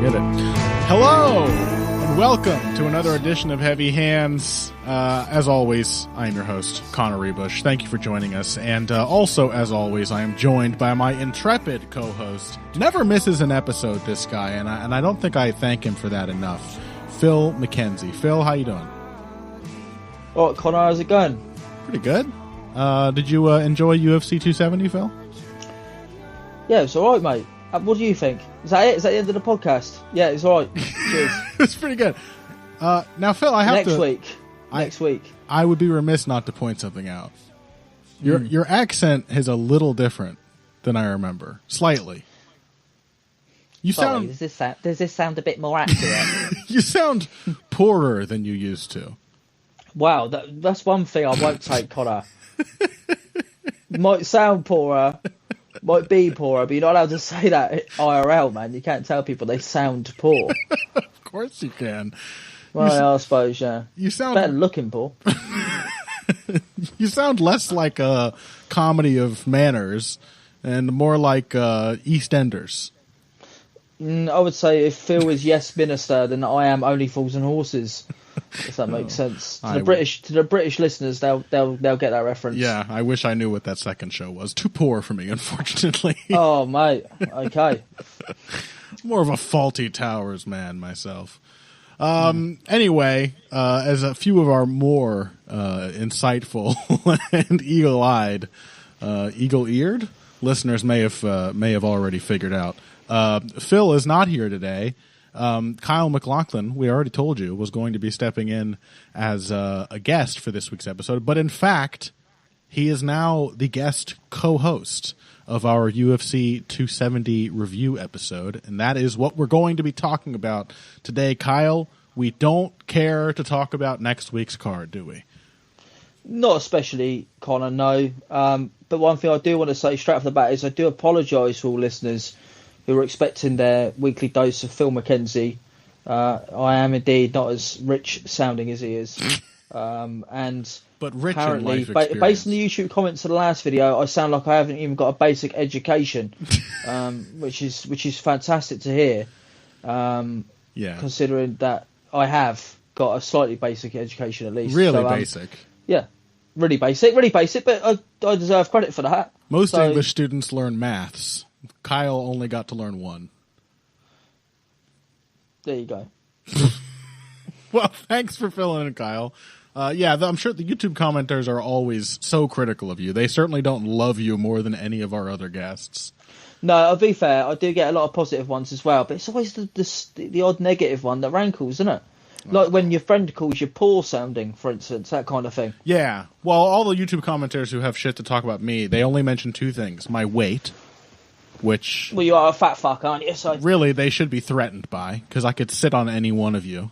Get it. Hello, and welcome to another edition of Heavy Hands. As always, I am your host, Connor Rebush. Thank you for joining us. And also, as always, I am joined by my intrepid co-host. Never misses an episode, this guy, and I don't think I thank him for that enough. Phil McKenzie. Phil, how you doing? All right, Connor, how's it going? Pretty good. Did you enjoy UFC 270, Phil? Yeah, it's all right, mate. What do you think? Is that it? Is that the end of the podcast? Yeah, it's all right. Cheers. It's pretty good. Now, Phil, I have Next week. I would be remiss not to point something out. Your accent is a little different than I remember. Slightly. Does this sound a bit more accurate? You sound poorer than you used to. Wow, that's one thing I won't take, Connor. Might sound poorer, might be poorer, but you're not allowed to say that IRL, man. You can't tell people they sound poor. Of course you can. Well, I suppose, yeah. You sound better looking poor. You sound less like a comedy of manners and more like EastEnders. I would say if Phil is Yes Minister, then I am Only Fools and Horses. If that makes sense to the British listeners, they'll get that reference. Yeah, I wish I knew what that second show was. Too poor for me, unfortunately. Oh, mate. Okay. More of a Faulty Towers man myself. Anyway, as a few of our more insightful and eagle-eyed, eagle-eared listeners may have already figured out, Phil is not here today. Kyle McLachlan, we already told you, was going to be stepping in as a guest for this week's episode, but in fact, he is now the guest co-host of our UFC 270 review episode, and that is what we're going to be talking about today. Kyle, we don't care to talk about next week's card, do we? Not especially, Connor, no. But one thing I do want to say straight off the bat is I do apologise for all listeners who are expecting their weekly dose of Phil McKenzie. I am indeed not as rich sounding as he is. But rich apparently, in life experience. Based on the YouTube comments of the last video, I sound like I haven't even got a basic education, which is fantastic to hear. Yeah. Considering that I have got a slightly basic education at least. Really basic. Yeah. Really basic, but I deserve credit for that. Most English students learn maths. Kyle only got to learn one. There you go. Well, thanks for filling in, Kyle. I'm sure the YouTube commenters are always so critical of you. They certainly don't love you more than any of our other guests. No, I'll be fair. I do get a lot of positive ones as well, but it's always the odd negative one that rankles, isn't it? Like when your friend calls you poor sounding, for instance, that kind of thing. Yeah. Well, all the YouTube commenters who have shit to talk about me, they only mention two things. My weight, which... Well, you are a fat fuck, aren't you? So... Really, they should be threatened by, because I could sit on any one of you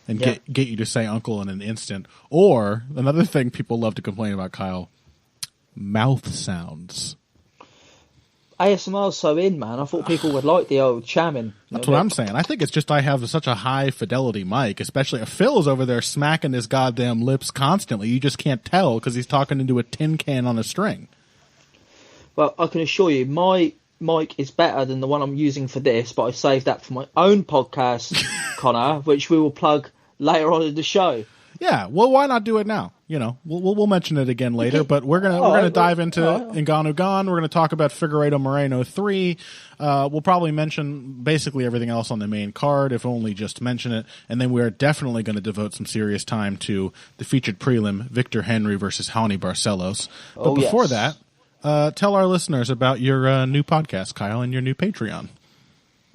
and get you to say uncle in an instant. Or, another thing people love to complain about, Kyle, mouth sounds. ASMR's so in, man. I thought people would like the old chamming. That's what I'm saying. I think it's just I have such a high fidelity mic, especially if Phil's over there smacking his goddamn lips constantly. You just can't tell because he's talking into a tin can on a string. Well, I can assure you, my mic is better than the one I'm using for this, but I saved that for my own podcast, Connor, which we will plug later on in the show. Yeah, well, why not do it now? You know, we'll mention it again later, but we're gonna dive into Ngannou Gane. We're gonna talk about Figueiredo Moreno 3. We'll probably mention basically everything else on the main card, if only just mention it, and then we're definitely going to devote some serious time to the featured prelim, Victor Henry versus Raoni Barcelos. But before that, tell our listeners about your new podcast, Kyle, and your new Patreon.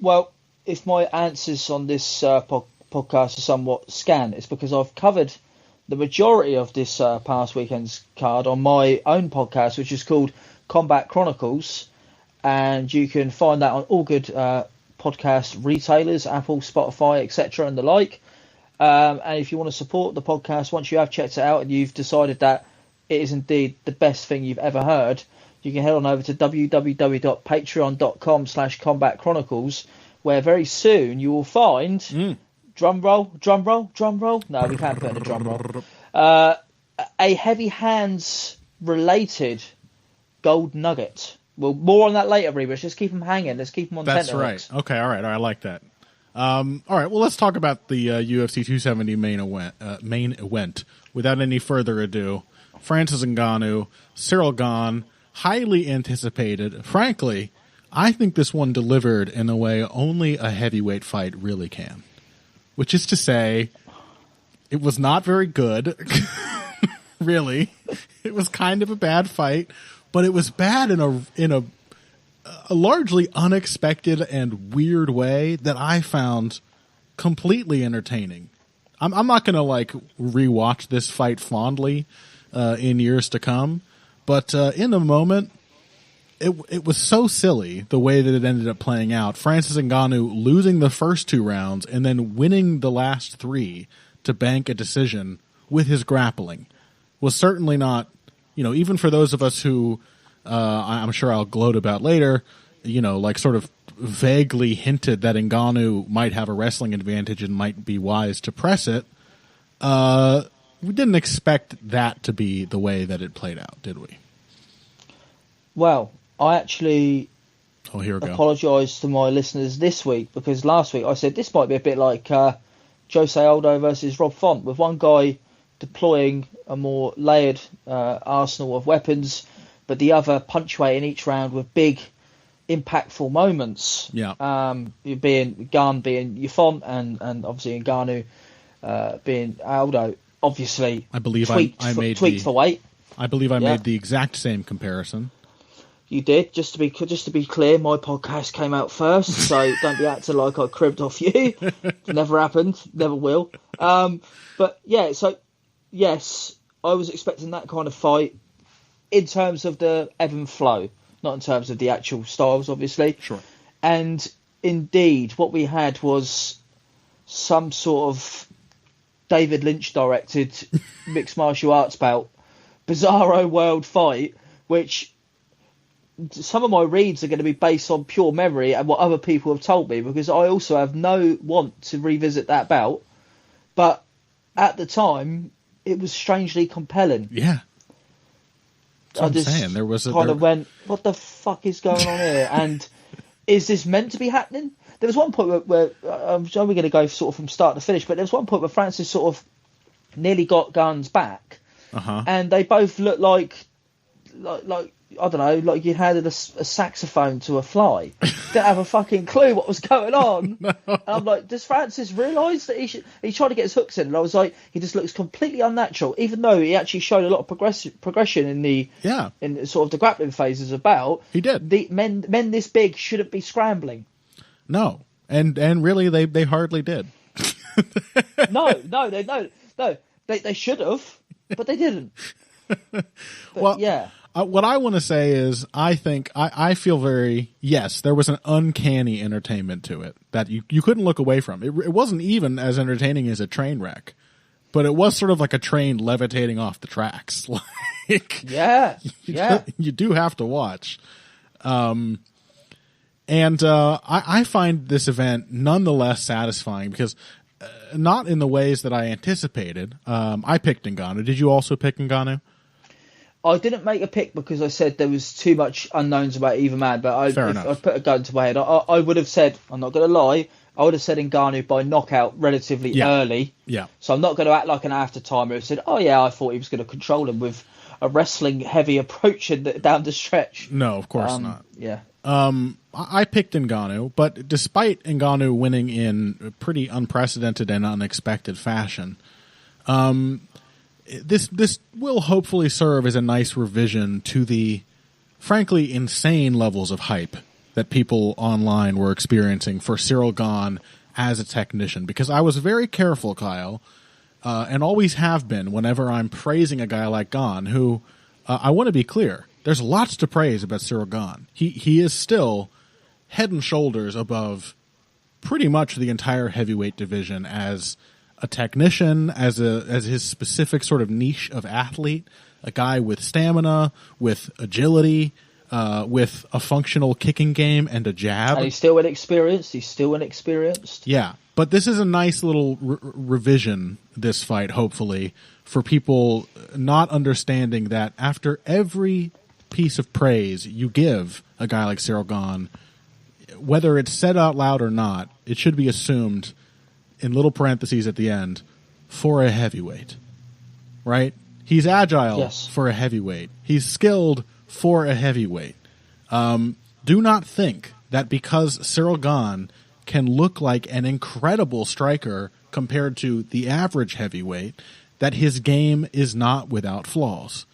Well, if my answers on this podcast are somewhat scant, it's because I've covered the majority of this past weekend's card on my own podcast, which is called Combat Chronicles, and you can find that on all good podcast retailers, Apple, Spotify, etc. and the like. And if you want to support the podcast, once you have checked it out and you've decided that it is indeed the best thing you've ever heard, you can head on over to www.patreon.com/Combat Chronicles, where very soon you will find... Drum roll. No, we can't put in a drum roll. A Heavy Hands related gold nugget. Well, more on that later, Rebus. Just keep them hanging. Let's keep them on. That's right. Okay, all right. I like that. All right, well, let's talk about the UFC 270 main event. Without any further ado, Francis Ngannou, Cyril Gane, highly anticipated. Frankly, I think this one delivered in a way only a heavyweight fight really can, which is to say, it was not very good. Really, it was kind of a bad fight, but it was bad in a largely unexpected and weird way that I found completely entertaining. I'm not going to rewatch this fight fondly in years to come, but in the moment, it was so silly the way that it ended up playing out. Francis Ngannou losing the first 2 rounds and then winning the last 3 to bank a decision with his grappling was certainly not, even for those of us who I'm sure I'll gloat about later, sort of vaguely hinted that Ngannou might have a wrestling advantage and might be wise to press it. We didn't expect that to be the way that it played out, did we? Well, I actually apologise to my listeners this week, because last week I said this might be a bit like Jose Aldo versus Rob Font, with one guy deploying a more layered arsenal of weapons, but the other punctuating each round with big, impactful moments. Yeah. Gane being your Font, and obviously Ngannou being Aldo. Obviously, I believe tweaked for weight. I believe I made the exact same comparison. You did. Just to be clear, my podcast came out first, so don't be acting like I cribbed off you. Never happened. Never will. But yeah, so yes, I was expecting that kind of fight in terms of the ebb and flow, not in terms of the actual styles, obviously. Sure. And indeed, what we had was some sort of David Lynch directed mixed martial arts bout, bizarro world fight, which some of my reads are going to be based on pure memory and what other people have told me, because I also have no want to revisit that bout. But at the time, it was strangely compelling. Yeah. I just went, what the fuck is going on here? And is this meant to be happening? There was one point where I'm only going to go sort of from start to finish, but there was one point where Francis sort of nearly got Gane's back, and they both looked like I don't know, like you handed a saxophone to a fly. Didn't have a fucking clue what was going on. No. And I'm like, does Francis realise that he's trying to get his hooks in? And I was like, he just looks completely unnatural, even though he actually showed a lot of progression in in sort of the grappling phases of bout. He did. The men this big shouldn't be scrambling. No, and really they hardly did. No, they should have, but they didn't. But, well, yeah. What I want to say is, I feel there was an uncanny entertainment to it that you couldn't look away from. It wasn't even as entertaining as a train wreck, but it was sort of like a train levitating off the tracks. You do have to watch. And I find this event nonetheless satisfying because not in the ways that I anticipated. I picked Ngannou. Did you also pick Ngannou? I didn't make a pick because I said there was too much unknowns about either man, but if I put a gun to my head, I would have said, I'm not going to lie, I would have said Ngannou by knockout relatively early. Yeah. So I'm not going to act like an after-timer who said, oh yeah, I thought he was going to control him with a wrestling heavy approach down the stretch. No, of course not. Yeah. I picked Ngannou, but despite Ngannou winning in pretty unprecedented and unexpected fashion, this will hopefully serve as a nice revision to the frankly insane levels of hype that people online were experiencing for Cyril Gane as a technician. Because I was very careful, Kyle, and always have been whenever I'm praising a guy like Gane, who I want to be clear, there's lots to praise about Cyril Gane. He is still head and shoulders above pretty much the entire heavyweight division as a technician, as his specific sort of niche of athlete, a guy with stamina, with agility, with a functional kicking game and a jab. And he's still inexperienced. Yeah, but this is a nice little revision, this fight, hopefully, for people not understanding that after every piece of praise you give a guy like Cyril Gane, whether it's said out loud or not, it should be assumed in little parentheses at the end, for a heavyweight, right? He's agile for a heavyweight. He's skilled for a heavyweight. Do not think that because Cyril Gane can look like an incredible striker compared to the average heavyweight, that his game is not without flaws.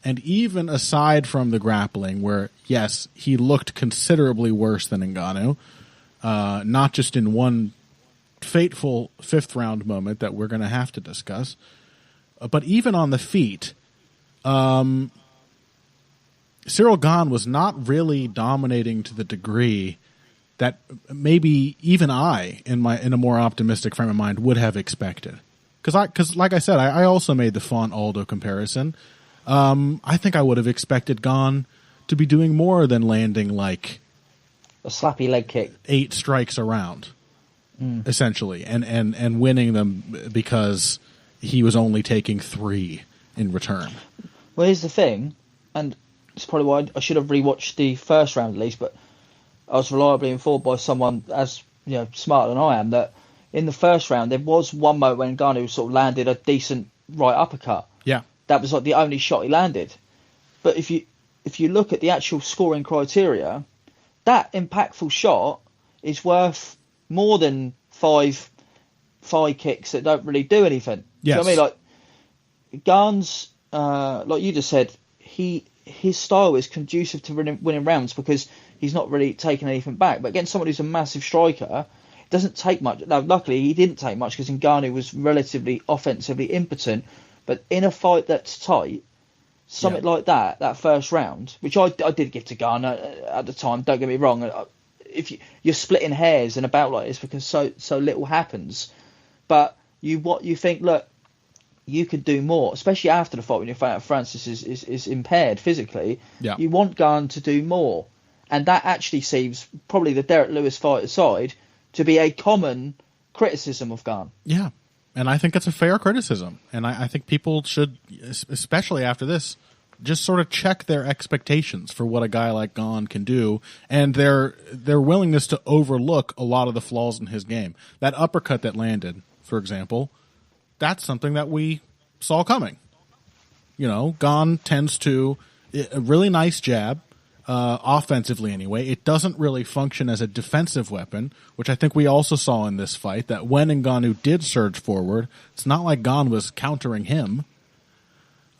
And even aside from the grappling, where, yes, he looked considerably worse than Ngannou, not just in one fateful fifth-round moment that we're going to have to discuss, but even on the feet, Cyril Gane was not really dominating to the degree that maybe even I, in a more optimistic frame of mind, would have expected. Because like I said, I also made the Font Aldo comparison. I think I would have expected Gane to be doing more than landing like a slappy leg kick, 8 strikes around, essentially, and winning them because he was only taking 3 in return. Well, here's the thing, and it's probably why I should have rewatched the first round at least, but I was reliably informed by someone as smarter than I am that in the first round there was one moment when Ngannou sort of landed a decent right uppercut. Yeah, that was like the only shot he landed. But if you look at the actual scoring criteria, that impactful shot is worth more than 5 kicks that don't really do anything. Yes. You know what I mean? Like Gane's, like you just said, his style is conducive to winning rounds because he's not really taking anything back. But against someone who's a massive striker, it doesn't take much. Now, luckily, he didn't take much because Ngannou was relatively offensively impotent. But in a fight that's tight, something like that first round, which I did give to Gane at the time, don't get me wrong. If you're splitting hairs in a bout like this because so little happens, but you think, look, you could do more, especially after the fight when you find out Francis is impaired physically. Yeah. You want Gane to do more, and that actually seems, probably the Derek Lewis fight aside, to be a common criticism of Gane. Yeah. And I think it's a fair criticism. And I think people should, especially after this, just sort of check their expectations for what a guy like Gane can do and their willingness to overlook a lot of the flaws in his game. That uppercut that landed, for example, that's something that we saw coming. Gane tends to, a really nice jab, offensively anyway. It doesn't really function as a defensive weapon, which I think we also saw in this fight, that when Ngannou did surge forward, it's not like Gane was countering him.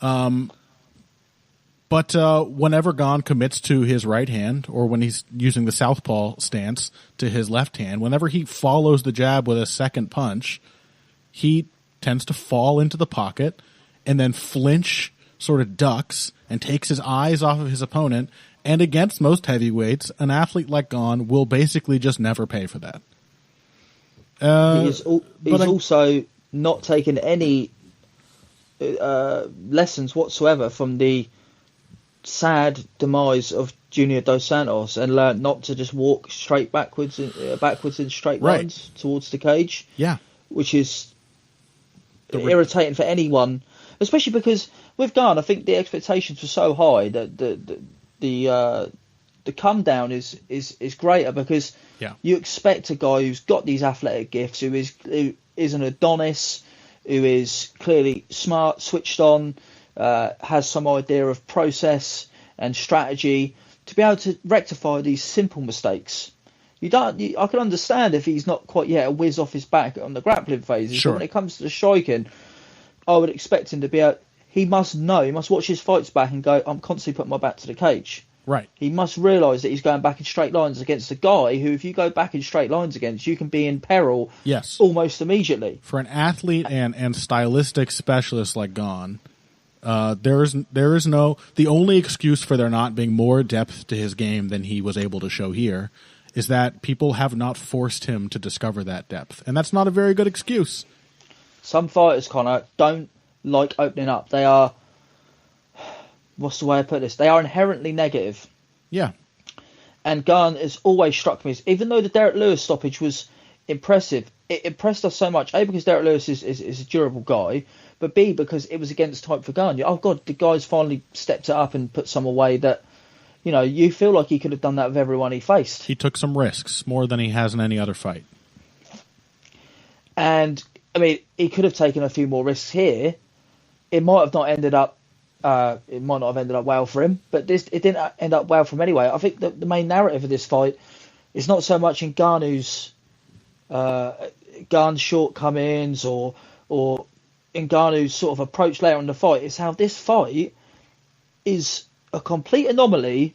But whenever Gane commits to his right hand, or when he's using the southpaw stance to his left hand, whenever he follows the jab with a second punch, he tends to fall into the pocket and then flinch, sort of ducks, and takes his eyes off of his opponent. And against most heavyweights, an athlete like Gane will basically just never pay for that. He's also not taken any lessons whatsoever from the sad demise of Junior Dos Santos and learned not to just walk straight backwards in straight lines towards the cage. Yeah, which is irritating for anyone, especially because with Gane, I think the expectations were so high that the come down is greater because you expect a guy who's got these athletic gifts, who is an Adonis, who is clearly smart, switched on, has some idea of process and strategy, to be able to rectify these simple mistakes. I can understand if he's not quite yet a whiz off his back on the grappling phases. Sure. But when it comes to the striking, I would expect him to be he must watch his fights back and go, I'm constantly putting my back to the cage. Right. He must realise that he's going back in straight lines against a guy who, if you go back in straight lines against, you can be in peril almost immediately. For an athlete and stylistic specialist like Gane, the only excuse for there not being more depth to his game than he was able to show here is that people have not forced him to discover that depth. And that's not a very good excuse. Some fighters, Connor, don't like opening up. They are... What's the way I put this? They are inherently negative. Yeah. And Gane has always struck me as, even though the Derek Lewis stoppage was impressive, it impressed us so much. A, because Derek Lewis is a durable guy, but B, because it was against type for Gane. Oh, God, the guy's finally stepped it up and put some away that, you feel like he could have done that with everyone he faced. He took some risks, more than he has in any other fight. And, I mean, he could have taken a few more risks here. It might have not ended up well for him, but it didn't end up well for him anyway. I think the main narrative of this fight is not so much in Ngannou's shortcomings or Ngannou's sort of approach later in the fight. It's how this fight is a complete anomaly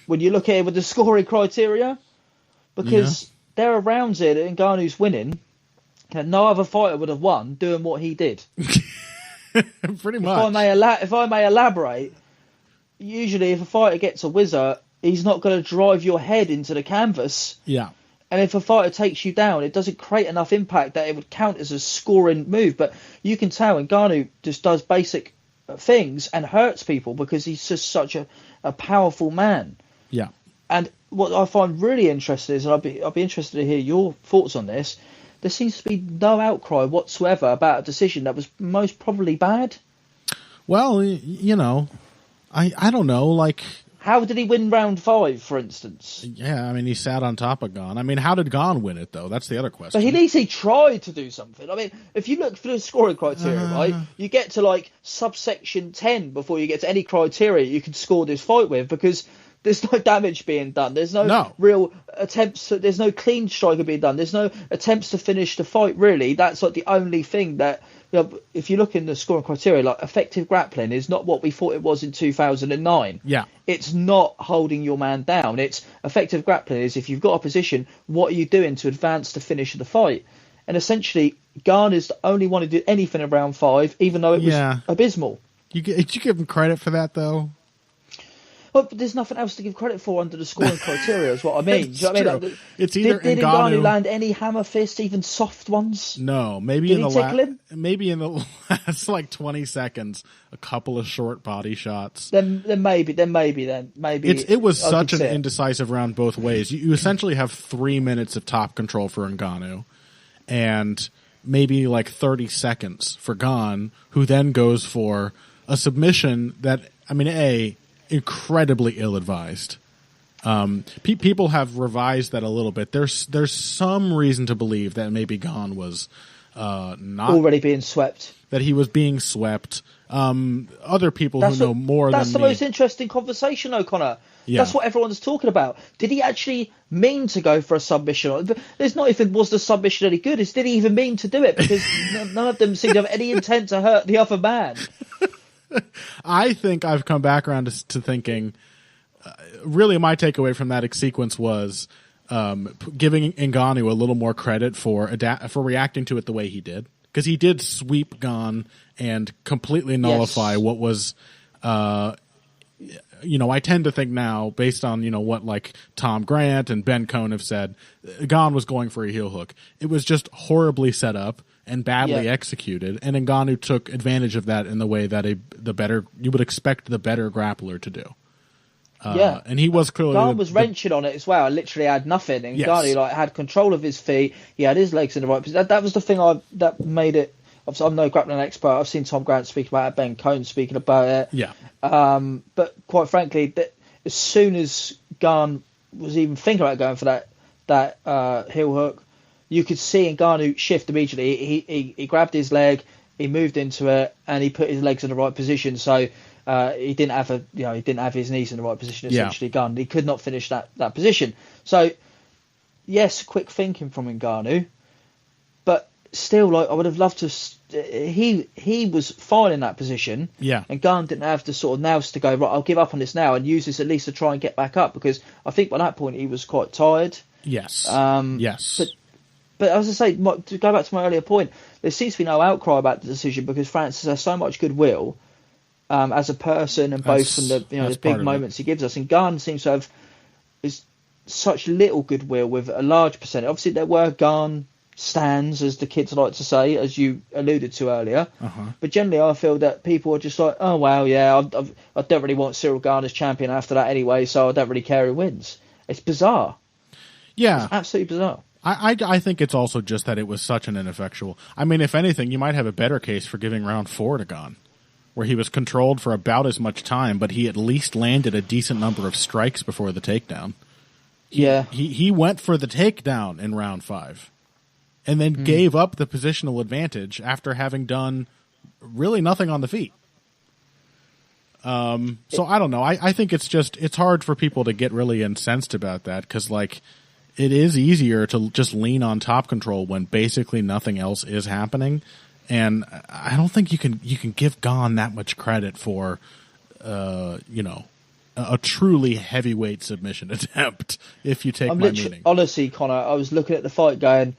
when you look at it with the scoring criteria, because there are rounds here that Ngannou's winning and no other fighter would have won doing what he did. Pretty much. If I may elaborate, usually if a fighter gets a whizzer, he's not going to drive your head into the canvas. Yeah. And if a fighter takes you down, it doesn't create enough impact that it would count as a scoring move. But you can tell Ngannou just does basic things and hurts people because he's just such a powerful man. Yeah. And what I find really interesting is, and I'll be interested to hear your thoughts on this, there seems to be no outcry whatsoever about a decision that was most probably bad. Well, I don't know, like... How did he win round 5, for instance? Yeah, I mean, he sat on top of Gane. I mean, how did Gane win it, though? That's the other question. But at least he tried to do something. I mean, if you look for the scoring criteria, right, you get to, like, subsection 10 before you get to any criteria you can score this fight with, because there's no damage being done. There's no real attempts. There's no clean striker being done. There's no attempts to finish the fight, really. That's, like, the only thing that... if you look in the scoring criteria, like, effective grappling is not what we thought it was in 2009. Yeah. It's not holding your man down. It's effective grappling is if you've got a position, what are you doing to advance to finish the fight? And essentially, Gane is the only one who did anything in round 5, even though it was abysmal. Did you give him credit for that, though? Well, there's nothing else to give credit for under the scoring criteria, is what I mean. It's Do you know what I true. mean? It's either did Ngannou land any hammer fists, even soft ones? No, maybe Did in he the tickle him? maybe in the last like 20 seconds, a couple of short body shots. Then maybe. It was such an indecisive round both ways. You essentially have 3 minutes of top control for Ngannou, and maybe like 30 seconds for Gane, who then goes for a submission that, I mean, incredibly ill-advised. People have revised that a little bit. There's some reason to believe that maybe Gane was not already being swept. That he was being swept. Other people who know more than me. That's the most interesting conversation, O'Connor. Yeah. That's what everyone's talking about. Did he actually mean to go for a submission? There's not even was the submission any good. It's did he even mean to do it? Because none of them seem to have any intent to hurt the other man. I think I've come back around to thinking, really my takeaway from that sequence was giving Ngannou a little more credit for reacting to it the way he did. Because he did sweep Gane and completely nullify what was, I tend to think now, based on, what like Tom Grant and Ben Cohn have said, Gane was going for a heel hook. It was just horribly set up and badly executed, and Ngannou took advantage of that in the way that you would expect the better grappler to do. And he was clearly Gane was wrenching on it as well. Literally had nothing, and Ngannou had control of his feet. He had his legs in the right position. That was the thing that made it. I'm no grappling expert. I've seen Tom Grant speak about it, Ben Cohn speaking about it. Yeah. But quite frankly, as soon as Gane was even thinking about going for that heel hook, you could see Ngannou shift immediately. He grabbed his leg, he moved into it, and he put his legs in the right position. So he didn't have his knees in the right position. Essentially, Gane, he could not finish that position. So yes, quick thinking from Ngannou, but still, like I would have loved to. He was fine in that position. Yeah, and Gane didn't have the sort of nous to go right. I'll give up on this now and use this at least to try and get back up, because I think by that point he was quite tired. Yes. Yes. But as I say, to go back to my earlier point, there seems to be no outcry about the decision because Francis has so much goodwill as a person, and both from the big moments he gives us. And Gane seems to have such little goodwill with a large percentage. Obviously, there were Gane stands, as the kids like to say, as you alluded to earlier. But generally, I feel that people are just like, oh, well, yeah, I don't really want Cyril Gane as champion after that anyway, so I don't really care who wins. It's bizarre. Yeah. It's absolutely bizarre. I think it's also just that it was such an ineffectual. I mean, if anything, you might have a better case for giving round 4 to Gane. where he was controlled for about as much time, but he at least landed a decent number of strikes before the takedown. He went for the takedown in round 5 and then gave up the positional advantage after having done really nothing on the feet. So I don't know. I think it's hard for people to get really incensed about that because, like, it is easier to just lean on top control when basically nothing else is happening. And I don't think you can give Gane that much credit for, a truly heavyweight submission attempt, if you take my meaning. Honestly, Connor, I was looking at the fight going,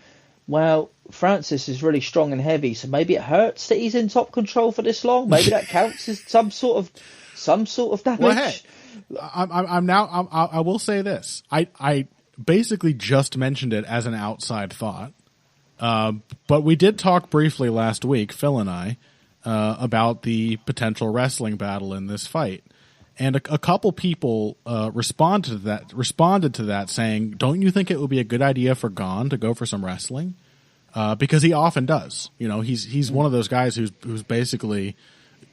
well, Francis is really strong and heavy, so maybe it hurts that he's in top control for this long. Maybe that counts as some sort of damage. Well, hey, I will say this. I basically just mentioned it as an outside thought, but we did talk briefly last week, Phil and I, about the potential wrestling battle in this fight. And a couple people responded to that saying, don't you think it would be a good idea for Gane to go for some wrestling? Because he often does. You know, he's one of those guys who's basically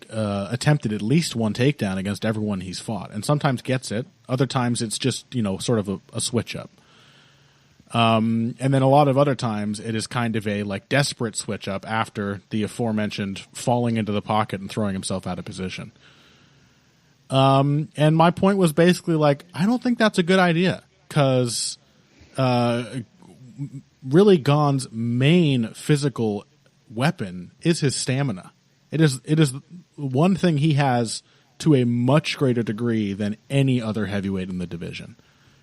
attempted at least one takedown against everyone he's fought, and sometimes gets it. Other times it's just, sort of a switch up. And then a lot of other times it is kind of a like desperate switch up after the aforementioned falling into the pocket and throwing himself out of position. And my point was basically like, I don't think that's a good idea because, really Gane's main physical weapon is his stamina. It is one thing he has to a much greater degree than any other heavyweight in the division.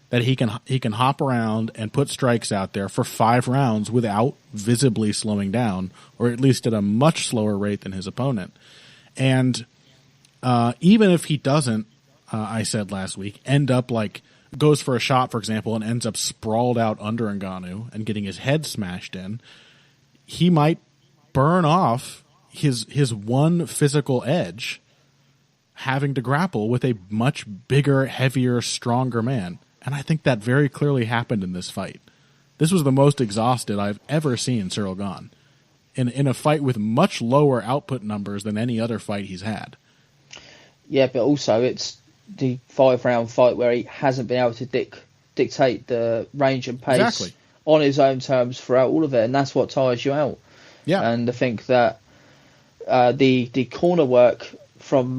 That he can hop around and put strikes out there for 5 rounds without visibly slowing down, or at least at a much slower rate than his opponent. And even if he doesn't, I said last week, end up like goes for a shot, for example, and ends up sprawled out under Ngannou and getting his head smashed in, he might burn off his one physical edge having to grapple with a much bigger, heavier, stronger man. And I think that very clearly happened in this fight. This was the most exhausted I've ever seen Ciryl Gane in a fight with much lower output numbers than any other fight he's had. Yeah, but also it's the 5-round fight where he hasn't been able to dictate the range and pace on his own terms throughout all of it, and that's what tires you out. Yeah, and I think that the corner work from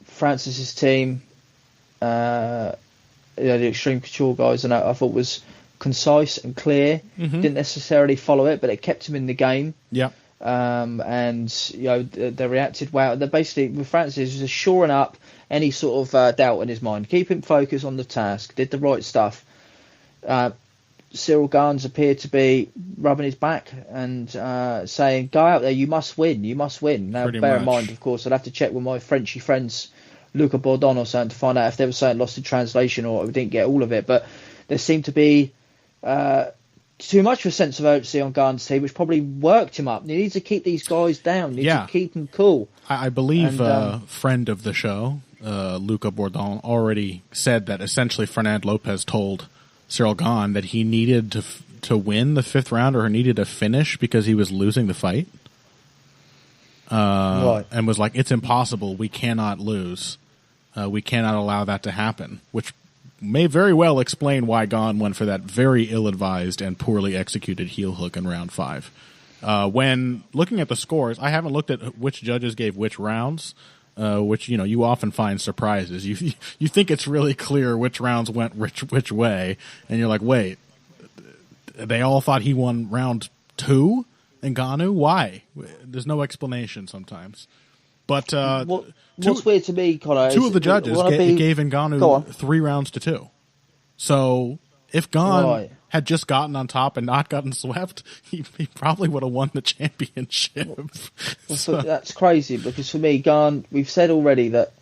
Francis's team, the Extreme Couture guys, and I thought was concise and clear. Didn't necessarily follow it, but it kept him in the game. Yeah. And they reacted well. They're basically, with Francis, just shoring up any sort of doubt in his mind, keep him focused on the task, did the right stuff. Ciryl Gane's appeared to be rubbing his back and saying, go out there, you must win. Now, bear in mind, of course, I'd have to check with my Frenchy friends, Luca Bourdon or something, to find out if they were saying lost in translation or we didn't get all of it. But there seemed to be too much of a sense of urgency on Gane's team, which probably worked him up. You need to keep these guys down. You need to keep them cool. I believe friend of the show, Luca Bourdon, already said that essentially Fernand Lopez told Ciryl Gane that he needed to win the 5th round or needed a finish because he was losing the fight. And was like, it's impossible. We cannot lose. We cannot allow that to happen, which may very well explain why Gane went for that very ill-advised and poorly executed heel hook in round 5. When looking at the scores, I haven't looked at which judges gave which rounds, which, you often find surprises. You think it's really clear which rounds went which way, and you're like, wait, they all thought he won round 2 in Ngannou? Why? There's no explanation sometimes. But what's weird to me, Connor, 2 of the judges gave Ngannou 3 rounds to 2. So if Gane had just gotten on top and not gotten swept, he probably would have won the championship. That's crazy, because for me, Gane, we've said already that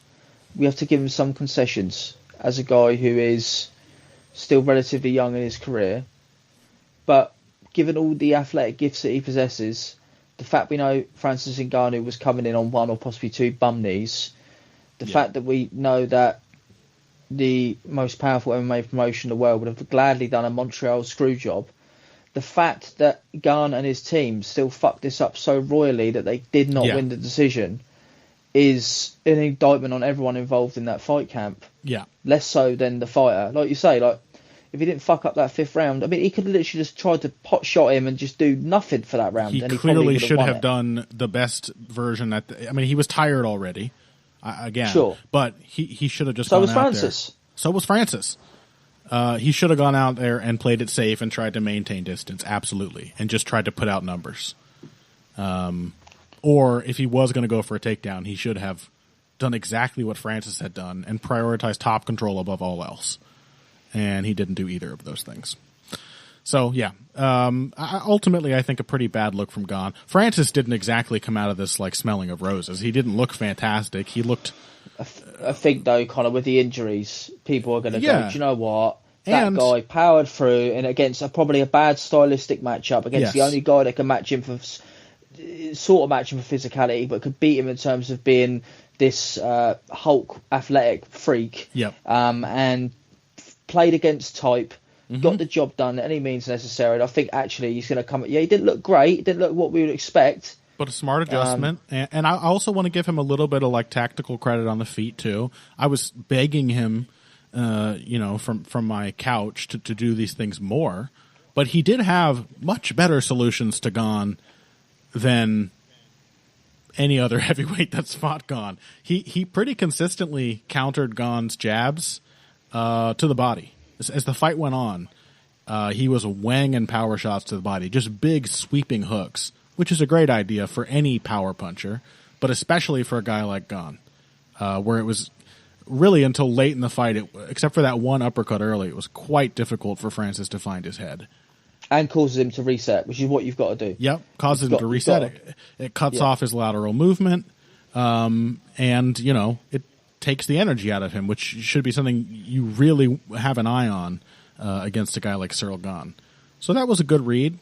we have to give him some concessions as a guy who is still relatively young in his career. But given all the athletic gifts that he possesses, the fact we know Francis Ngannou was coming in on 1 or possibly 2 bum knees, the fact that we know that the most powerful MMA promotion in the world would have gladly done a Montreal screw job, the fact that Gane and his team still fucked this up so royally that they did not win the decision is an indictment on everyone involved in that fight camp. Yeah. Less so than the fighter. Like you say, like, if he didn't fuck up that 5th round, I mean, he could have literally just tried to pot shot him and just do nothing for that round. He and clearly he should have done the best version. I mean, he was tired already, again. Sure. But he should have just so gone was out Francis. there. So was Francis. He should have gone out there and played it safe and tried to maintain distance, absolutely, and just tried to put out numbers. Or if he was going to go for a takedown, he should have done exactly what Francis had done and prioritized top control above all else. And he didn't do either of those things. So, yeah. Ultimately, I think a pretty bad look from Gane. Francis didn't exactly come out of this like smelling of roses. He didn't look fantastic. He looked... I think, though, kind of with the injuries, people are going to go, do you know what? That And guy powered through and against probably a bad stylistic matchup against the only guy that can match him for physicality, but could beat him in terms of being this Hulk athletic freak. Yep. And played against type, got the job done at any means necessary. And I think actually he's going to come. Yeah, he didn't look great. He didn't look what we would expect. But a smart adjustment. And I also want to give him a little bit of like tactical credit on the feet too. I was begging him, from my couch to do these things more, but he did have much better solutions to Gane than any other heavyweight that's fought Gane. He pretty consistently countered Gane's jabs to the body. As the fight went on, he was wanging power shots to the body, just big sweeping hooks, which is a great idea for any power puncher, but especially for a guy like Gane, where it was really until late in the fight, except for that one uppercut early, it was quite difficult for Francis to find his head. And causes him to reset, which is what you've got to do. Yep, causes him to reset. It cuts off his lateral movement, and, it takes the energy out of him, which should be something you really have an eye on against a guy like Cyril Gane. So that was a good read,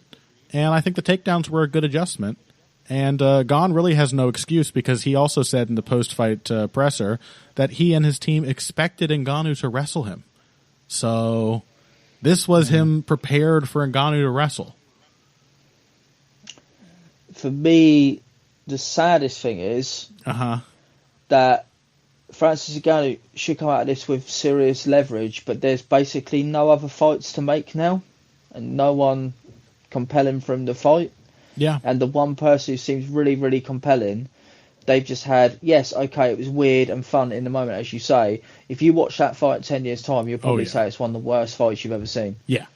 and I think the takedowns were a good adjustment. And Gane really has no excuse because he also said in the post-fight presser that he and his team expected Ngannou to wrestle him. So this was him prepared for Ngannou to wrestle. For me, the saddest thing is that Francis Ngannou should come out of this with serious leverage, but there's basically no other fights to make now, and no one compelling for him to fight. Yeah. And the one person who seems really, really compelling, they've just had, yes, okay, it was weird and fun in the moment, as you say. If you watch that fight in 10 years' time, you'll probably say it's one of the worst fights you've ever seen. Yeah.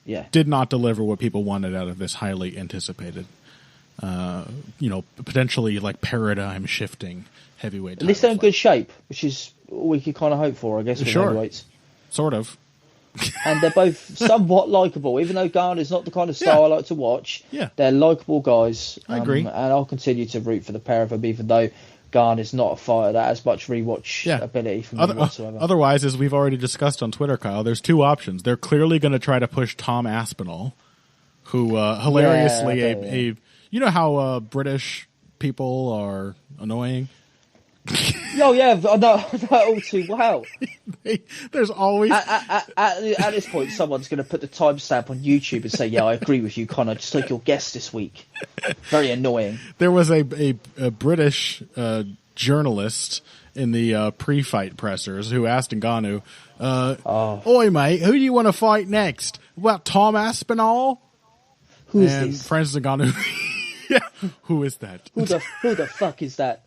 Yeah. Did not deliver what people wanted out of this highly anticipated, potentially like paradigm shifting heavyweight. At least they're in good shape, which is all we could kind of hope for, I guess, with heavyweights. Sort of. And they're both somewhat likeable, even though Gane is not the kind of style I like to watch. Yeah. They're likeable guys. I agree. And I'll continue to root for the pair of them, even though Gane is not a fighter that has much rewatch ability for me whatsoever. Otherwise, as we've already discussed on Twitter, Kyle, there's two options. They're clearly going to try to push Tom Aspinall, who hilariously you know how British people are annoying? Oh yeah, I know all too well. There's always at this point, someone's going to put the timestamp on YouTube and say, "Yeah, I agree with you, Connor. Just like your guest this week." Very annoying. There was a British journalist in the pre-fight pressers who asked Ngannou, "Oi, mate, who do you want to fight next? What, Tom Aspinall?" Who is this? Francis Ngannou. Yeah, who is that? Who the fuck is that?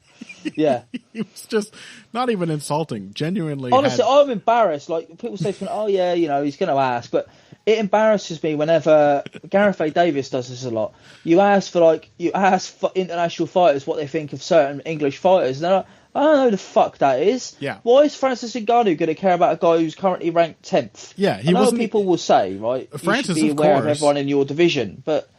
Yeah. It was just not even insulting. Genuinely. Honestly, I'm embarrassed. Like, people say to me, oh, yeah, he's going to ask. But it embarrasses me whenever Gareth A. Davis does this a lot. You ask for international fighters what they think of certain English fighters. And they're like, I don't know who the fuck that is. Yeah. Why is Francis Ngannou going to care about a guy who's currently ranked 10th? Yeah, I know what people will say, right? Francis, you should be aware of everyone in your division. But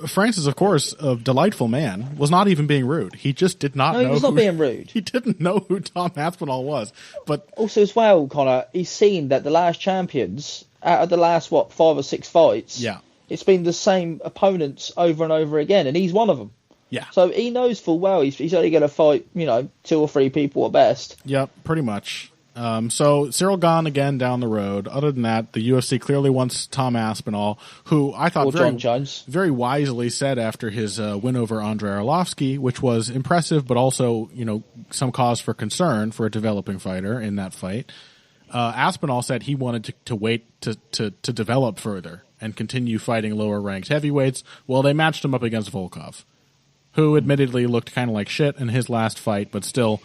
Francis, of course, a delightful man, was not even being rude. He just did not know. He was not being rude. He didn't know who Tom Aspinall was. But also, as well, Connor, he's seen that the last champions, out of the last, 5 or 6 fights, it's been the same opponents over and over again, and he's one of them. Yeah. So he knows full well he's only going to fight, 2 or 3 people at best. Yep, pretty much. So Cyril Gane again down the road. Other than that, the UFC clearly wants Tom Aspinall, who I thought John Jones very wisely said after his win over Andrei Arlovsky, which was impressive, but also some cause for concern for a developing fighter in that fight. Aspinall said he wanted to wait to develop further and continue fighting lower ranked heavyweights. Well, they matched him up against Volkov, who admittedly looked kind of like shit in his last fight, but still.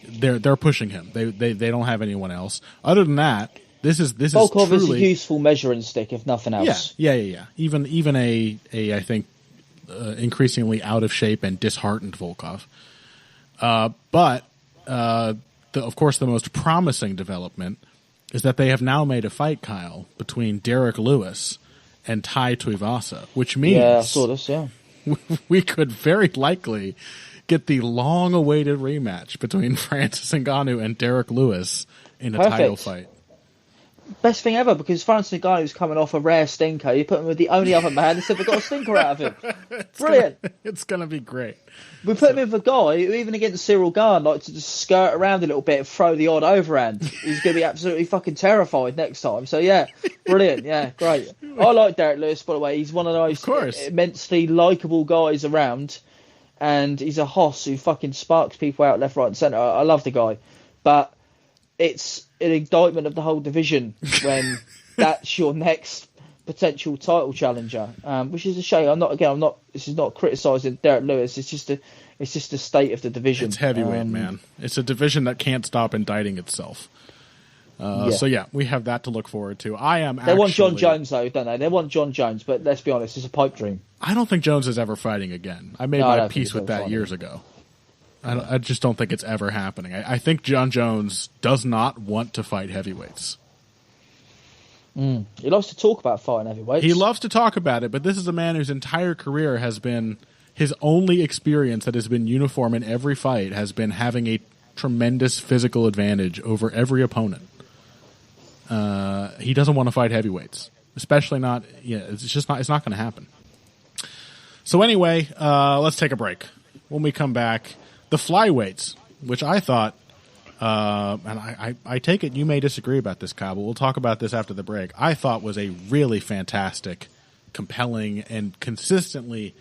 They're pushing him. They don't have anyone else. Other than that, this is Volkov truly is a useful measuring stick, if nothing else. Yeah. Even a I think increasingly out of shape and disheartened Volkov. But of course, the most promising development is that they have now made a fight, Kyle, between Derek Lewis and Tai Tuivasa, which means I saw this. Yeah, we could very likely get the long-awaited rematch between Francis Ngannou and Derek Lewis in a title fight. Best thing ever, because Francis Ngannou was coming off a rare stinker. You put him with the only other man and said we got a stinker out of him. Brilliant. It's going to be great. We put him with a guy who, even against Cyril Gane, like to just skirt around a little bit and throw the odd overhand. He's going to be absolutely fucking terrified next time. So, yeah, brilliant. Yeah, great. I like Derek Lewis, by the way. He's one of those immensely likeable guys around. And he's a hoss who fucking sparks people out left, right, and centre. I love the guy, but it's an indictment of the whole division when that's your next potential title challenger, which is a shame. I'm not. This is not criticising Derek Lewis. It's just the state of the division. It's heavyweight, man. It's a division that can't stop indicting itself. So yeah, we have that to look forward to. They want John Jones though, don't they? They want John Jones, but let's be honest, it's a pipe dream. I don't think Jones is ever fighting again. I made my peace with that years ago. I just don't think it's ever happening. I think John Jones does not want to fight heavyweights. He loves to talk about fighting heavyweights. He loves to talk about it, but this is a man whose entire career has been his only experience that has been uniform in every fight has been having a tremendous physical advantage over every opponent. He doesn't want to fight heavyweights, especially not. Yeah, it's just not. It's not going to happen. So anyway, let's take a break. When we come back, the flyweights, which I thought, and I take it you may disagree about this, Kyle, but we'll talk about this after the break. I thought was a really fantastic, compelling, and consistently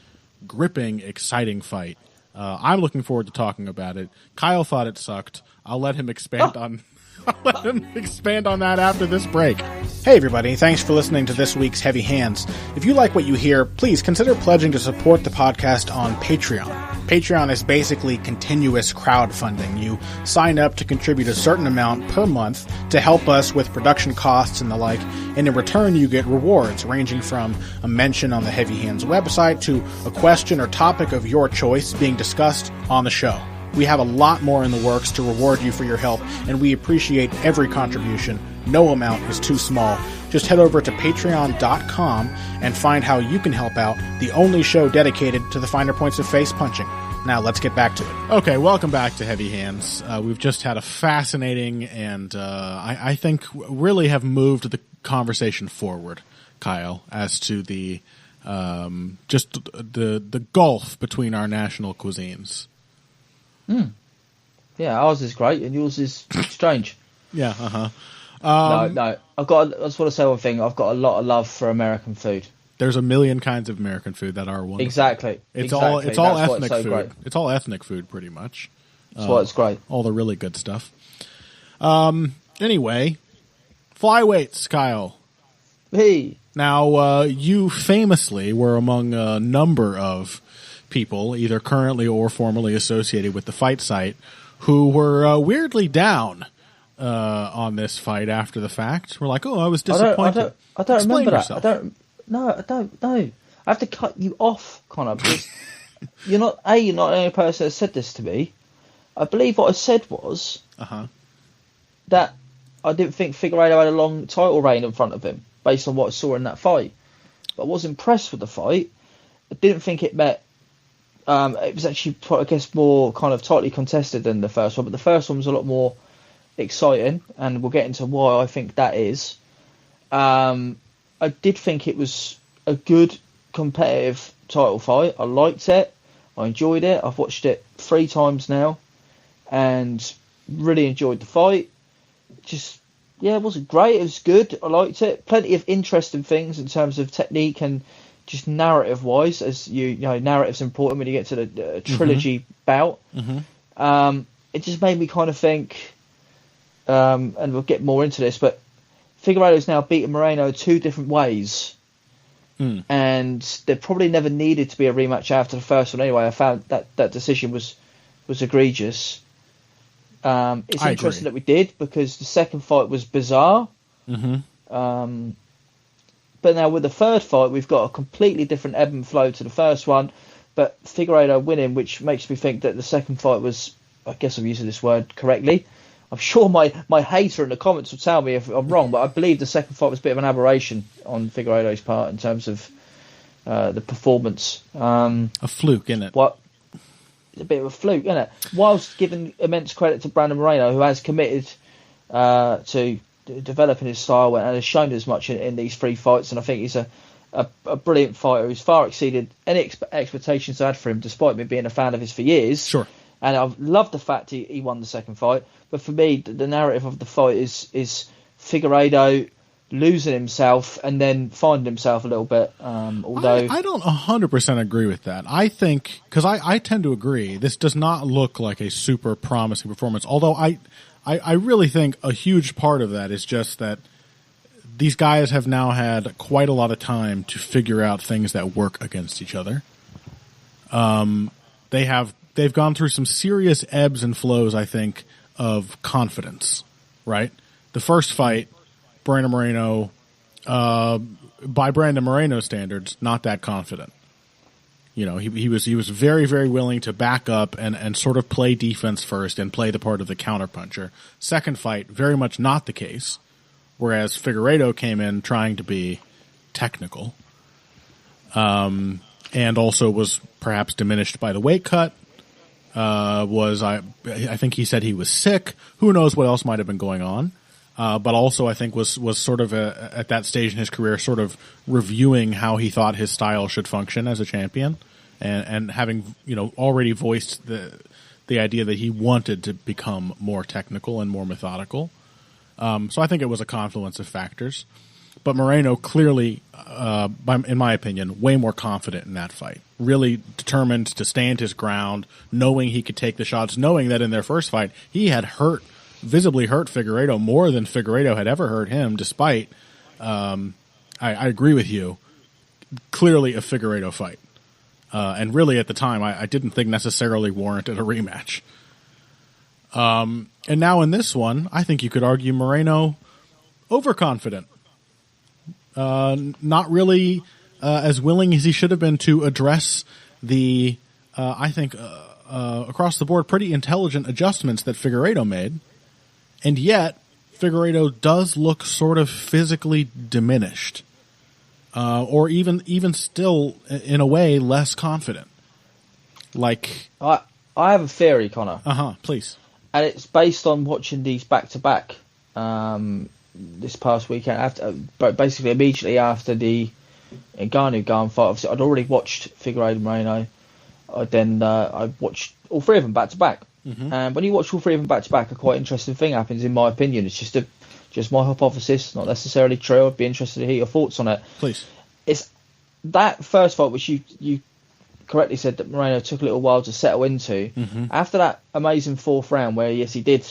gripping, exciting fight. I'm looking forward to talking about it. Kyle thought it sucked. I'll let him expand on. I'll let him expand on that after this break. Hey everybody, thanks for listening to this week's Heavy Hands. If you like what you hear, please consider pledging to support the podcast on Patreon. Patreon is basically continuous crowdfunding. You sign up to contribute a certain amount per month to help us with production costs and the like, and in return you get rewards ranging from a mention on the Heavy Hands website to a question or topic of your choice being discussed on the show. We have a lot more in the works to reward you for your help, and we appreciate every contribution. No amount is too small. Just head over to patreon.com and find how you can help out, the only show dedicated to the finer points of face punching. Now let's get back to it. Okay, welcome back to Heavy Hands. We've just had a fascinating and I think really have moved the conversation forward, Kyle, as to the just the gulf between our national cuisines. Yeah, ours is great and yours is strange. Yeah, no. I just want to say one thing. I've got a lot of love for American food. There's a million kinds of American food that are wonderful. Exactly. It's all ethnic food. Great. It's all ethnic food, pretty much. That's why it's great. All the really good stuff. Anyway, flyweights, Kyle. Hey. Now, you famously were among a number of people, either currently or formerly associated with the fight site, who were weirdly down on this fight after the fact. We're like, oh, I was disappointed. I don't Explain remember yourself. that. I don't know. I have to cut you off, Connor, because you're not the only person that said this to me. I believe what I said was that I didn't think Figueiredo had a long title reign in front of him, based on what I saw in that fight. But I was impressed with the fight. I didn't think it met. It was actually, I guess, more kind of tightly contested than the first one, but the first one was a lot more exciting, and we'll get into why I think that is. I did think it was a good competitive title fight. I liked it. I enjoyed it. I've watched it 3 times now, and Really enjoyed the fight. It wasn't great. It was good. I liked it. Plenty of interesting things in terms of technique and just narrative-wise, as you know, narrative's important when you get to the trilogy bout. It just made me kind of think, and we'll get more into this, but Figueiredo's now beaten Moreno 2 different ways. And there probably never needed to be a rematch after the first one anyway. I found that decision was egregious. It's interesting that we did, because the second fight was bizarre. But now with the third fight, we've got a completely different ebb and flow to the first one. But Figueiredo winning, which makes me think that the second fight was, I guess I'm using this word correctly. I'm sure my hater in the comments will tell me if I'm wrong, but I believe the second fight was a bit of an aberration on Figueiredo's part in terms of the performance. A fluke, isn't it? It's a bit of a fluke, isn't it? Whilst giving immense credit to Brandon Moreno, who has committed to developing his style and has shown as much in these 3 fights, and I think he's a brilliant fighter who's far exceeded any expectations I had for him, despite me being a fan of his for years. Sure. And I've loved the fact he won the second fight. But for me, the narrative of the fight is Figueiredo losing himself and then finding himself a little bit. Although I don't 100% agree with that. I think, because I tend to agree, this does not look like a super promising performance. Although I really think a huge part of that is just that these guys have now had quite a lot of time to figure out things that work against each other. They've gone through some serious ebbs and flows, I think, of confidence, right? The first fight, Brandon Moreno, by Brandon Moreno standards, not that confident. You know, he was very, very willing to back up and sort of play defense first and play the part of the counterpuncher. Second fight, very much not the case, whereas Figueiredo came in trying to be technical, and also was perhaps diminished by the weight cut. I think he said he was sick. Who knows what else might have been going on? But also I think was sort of at that stage in his career sort of reviewing how he thought his style should function as a champion, and having, you know, already voiced the idea that he wanted to become more technical and more methodical. So I think it was a confluence of factors. But Moreno clearly, in my opinion, way more confident in that fight. Really determined to stand his ground, knowing he could take the shots, knowing that in their first fight he had visibly hurt Figueiredo more than Figueiredo had ever hurt him, despite, I agree with you, clearly a Figueiredo fight. And really at the time I didn't think necessarily warranted a rematch. And now in this one, I think you could argue Moreno overconfident. Not really as willing as he should have been to address the, I think, across the board, pretty intelligent adjustments that Figueiredo made. And yet, Figueiredo does look sort of physically diminished, or even still, in a way, less confident. Like, I have a theory, Connor. Please. And it's based on watching these back-to-back this past weekend, basically immediately after the Gane fight. Obviously, I'd already watched Figueiredo Moreno. I watched all 3 of them back to back. And when you watch all 3 of them back to back, a quite interesting thing happens, in my opinion. It's just my hypothesis, not necessarily true. I'd be interested to hear your thoughts on it. Please. It's that first fight, which you correctly said that Moreno took a little while to settle into. After that amazing 4th round, where yes, he did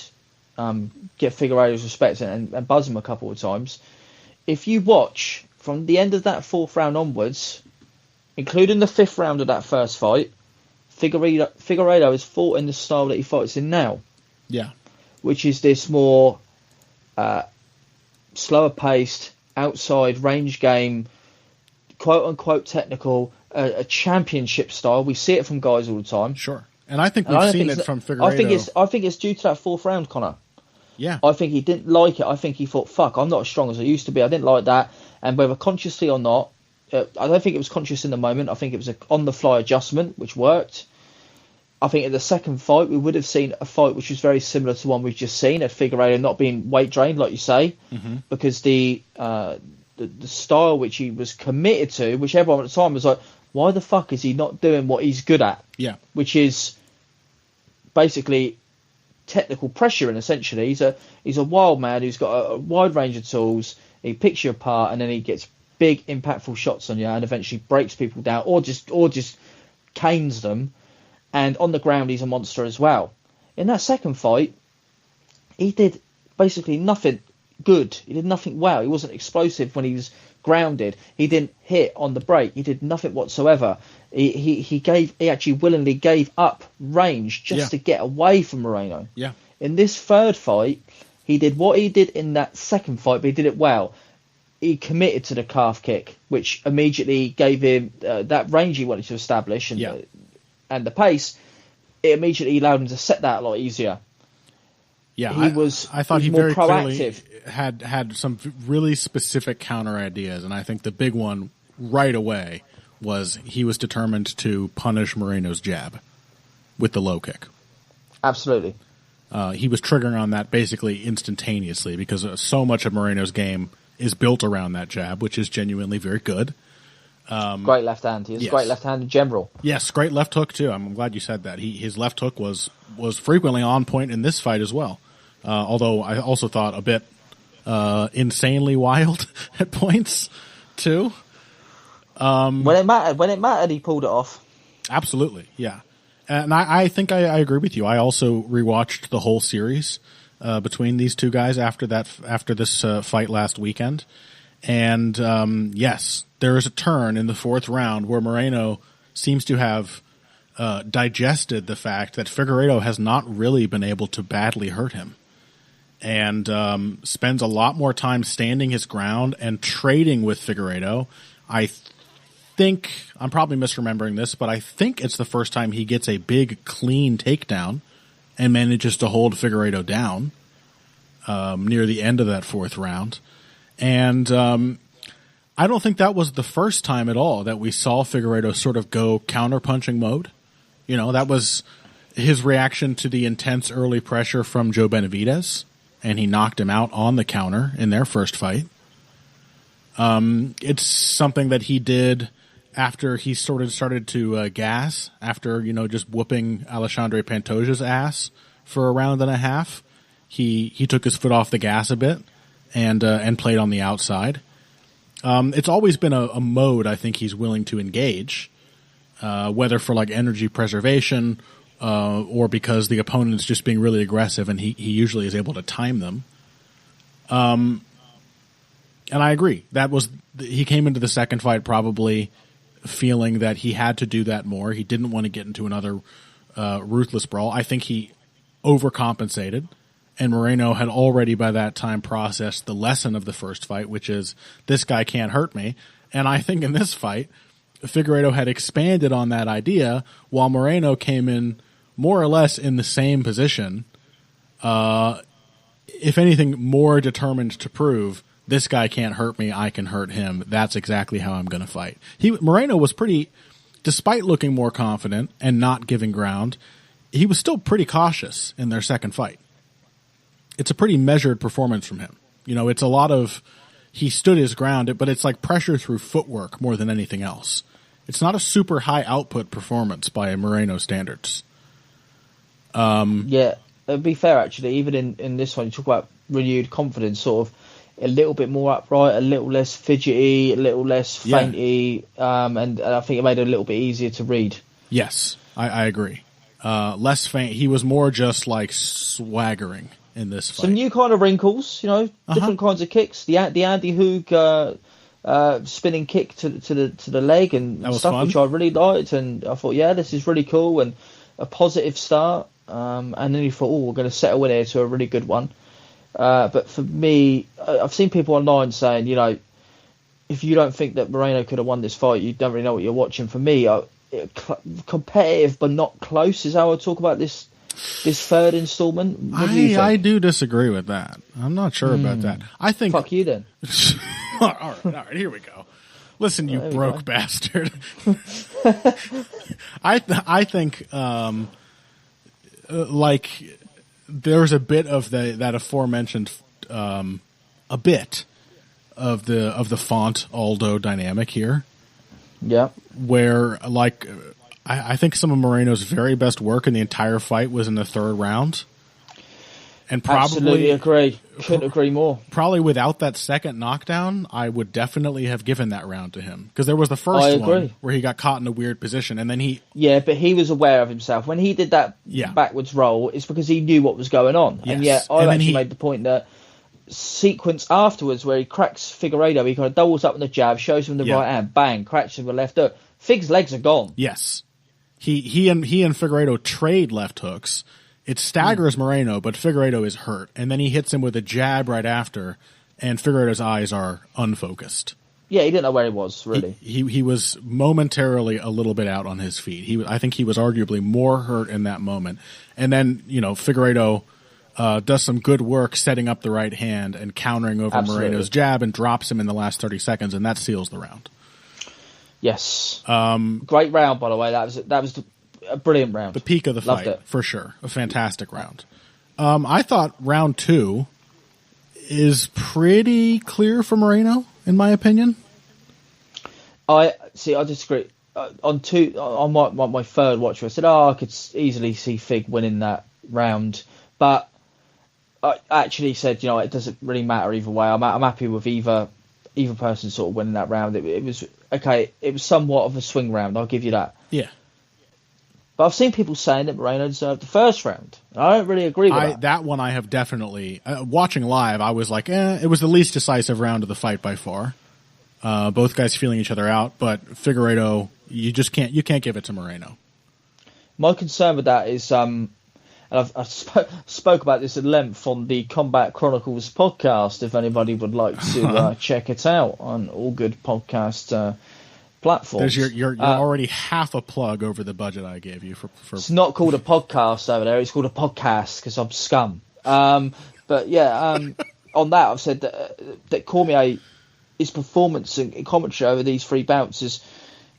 get Figueiredo's respect and buzz him a couple of times. If you watch from the end of that 4th round onwards, including the 5th round of that first fight, Figueiredo has fought in the style that he fights in now. Yeah. Which is this more slower paced, outside range game, quote unquote technical, a championship style. We see it from guys all the time. Sure. And I think we've seen it from Figueiredo. I think it's due to that 4th round, Connor. Yeah. I think he didn't like it. I think he thought, fuck, I'm not as strong as I used to be. I didn't like that. And whether consciously or not, I don't think it was conscious in the moment. I think it was an on-the-fly adjustment, which worked. I think in the second fight, we would have seen a fight which was very similar to one we've just seen, at Figueiredo not being weight drained, like you say, because the style which he was committed to, which everyone at the time was like, why the fuck is he not doing what he's good at? Yeah. Which is basically technical pressure in. Essentially, he's a wild man who's got a wide range of tools. He picks you apart, and then he gets big, impactful shots on you, and eventually breaks people down, or just canes them. And on the ground, he's a monster as well. In that second fight, he did basically nothing good. He did nothing well. He wasn't explosive when he was grounded. He didn't hit on the break. He did nothing whatsoever. He actually willingly gave up range just to get away from Moreno. Yeah. In this third fight, he did what he did in that second fight, but he did it well. He committed to the calf kick, which immediately gave him that range he wanted to establish, and the pace. It immediately allowed him to set that a lot easier. Yeah, I thought he more very proactive. clearly had some really specific counter ideas, and I think the big one right away was he was determined to punish Moreno's jab with the low kick. Absolutely. He was triggering on that basically instantaneously because so much of Moreno's game is built around that jab, which is genuinely very good. Great left hand. He has a great left hand in general. Yes, great left hook too. I'm glad you said that. His left hook was frequently on point in this fight as well. Although I also thought a bit insanely wild at points too. When it mattered, he pulled it off. Absolutely, yeah. And I think I agree with you. I also rewatched the whole series between these two guys after this fight last weekend. And yes, there is a turn in the fourth round where Moreno seems to have digested the fact that Figueiredo has not really been able to badly hurt him, and spends a lot more time standing his ground and trading with Figueiredo. I think, I'm probably misremembering this, but I think it's the first time he gets a big, clean takedown and manages to hold Figueiredo down near the end of that fourth round. And I don't think that was the first time at all that we saw Figueiredo sort of go counterpunching mode. You know, that was his reaction to the intense early pressure from Joe Benavidez, and he knocked him out on the counter in their first fight. It's something that he did after he sort of started to gas, after, just whooping Alexandre Pantoja's ass for a round and a half. He took his foot off the gas a bit and played on the outside. It's always been a mode I think he's willing to engage, whether for like energy preservation or because the opponent's just being really aggressive, and he usually is able to time them. And I agree. He came into the second fight probably feeling that he had to do that more. He didn't want to get into another ruthless brawl. I think he overcompensated. And Moreno had already by that time processed the lesson of the first fight, which is this guy can't hurt me. And I think in this fight, Figueiredo had expanded on that idea while Moreno came in more or less in the same position. If anything, more determined to prove this guy can't hurt me, I can hurt him. That's exactly how I'm going to fight. Moreno was despite looking more confident and not giving ground, he was still pretty cautious in their second fight. It's a pretty measured performance from him. It's a lot of he stood his ground, but it's like pressure through footwork more than anything else. It's not a super high output performance by Moreno standards. Yeah, it'd be fair actually. Even in this one, you talk about renewed confidence, sort of a little bit more upright, a little less fidgety, a little less feinty, and I think it made it a little bit easier to read. Yes, I agree. Less faint. He was more just like swaggering in this fight. Some new kind of wrinkles, different kinds of kicks. The Andy Hoog spinning kick to the leg and stuff, fun. Which I really liked, and I thought, this is really cool and a positive start. And then you thought, we're going to settle in here to a really good one. But for me, I've seen people online saying, if you don't think that Moreno could have won this fight, you don't really know what you're watching. For me, competitive but not close is how I talk about this third installment. I do disagree with that. I'm not sure about that. I think fuck you then. all right, here we go. Listen, you broke bastard. I think like there's a bit of that aforementioned a bit of the Font Aldo dynamic here. Yeah. Where I think some of Moreno's very best work in the entire fight was in the third round. And probably absolutely agree. Couldn't agree more. Probably without that second knockdown, I would definitely have given that round to him, because there was the first one where he got caught in a weird position, and then but he was aware of himself when he did that backwards roll. It's because he knew what was going on, and I actually made the point that sequence afterwards where he cracks Figueiredo, he kind of doubles up in the jab, shows him the right hand, bang, cracks him with the left hook. Fig's legs are gone. Yes, he and Figueiredo trade left hooks. It staggers Moreno, but Figueiredo is hurt. And then he hits him with a jab right after, and Figueiredo's eyes are unfocused. Yeah, he didn't know where he was, really. He was momentarily a little bit out on his feet. I think he was arguably more hurt in that moment. And then, Figueiredo does some good work setting up the right hand and countering over Moreno's jab and drops him in the last 30 seconds, and that seals the round. Yes. Great round, by the way. That was a brilliant round. The peak of the fight, for sure. A fantastic round. I thought round 2 is pretty clear for Moreno, in my opinion. I disagree. On my third watch, I said, I could easily see Fig winning that round. But I actually said, it doesn't really matter either way. I'm happy with either person sort of winning that round. It was okay. It was somewhat of a swing round. I'll give you that. Yeah. But I've seen people saying that Moreno deserved the first round. I don't really agree with that. That one I have definitely... watching live, I was like, it was the least decisive round of the fight by far. Both guys feeling each other out, but Figueiredo, you can't give it to Moreno. My concern with that is, and I spoke about this at length on the Combat Chronicles podcast, if anybody would like to check it out on all good podcast platforms. You're already half a plug over the budget I gave you for. It's not called a podcast over there. It's called a podcast because I'm scum. But yeah, on that I've said that Cormier, his performance and commentary over these 3 bouts is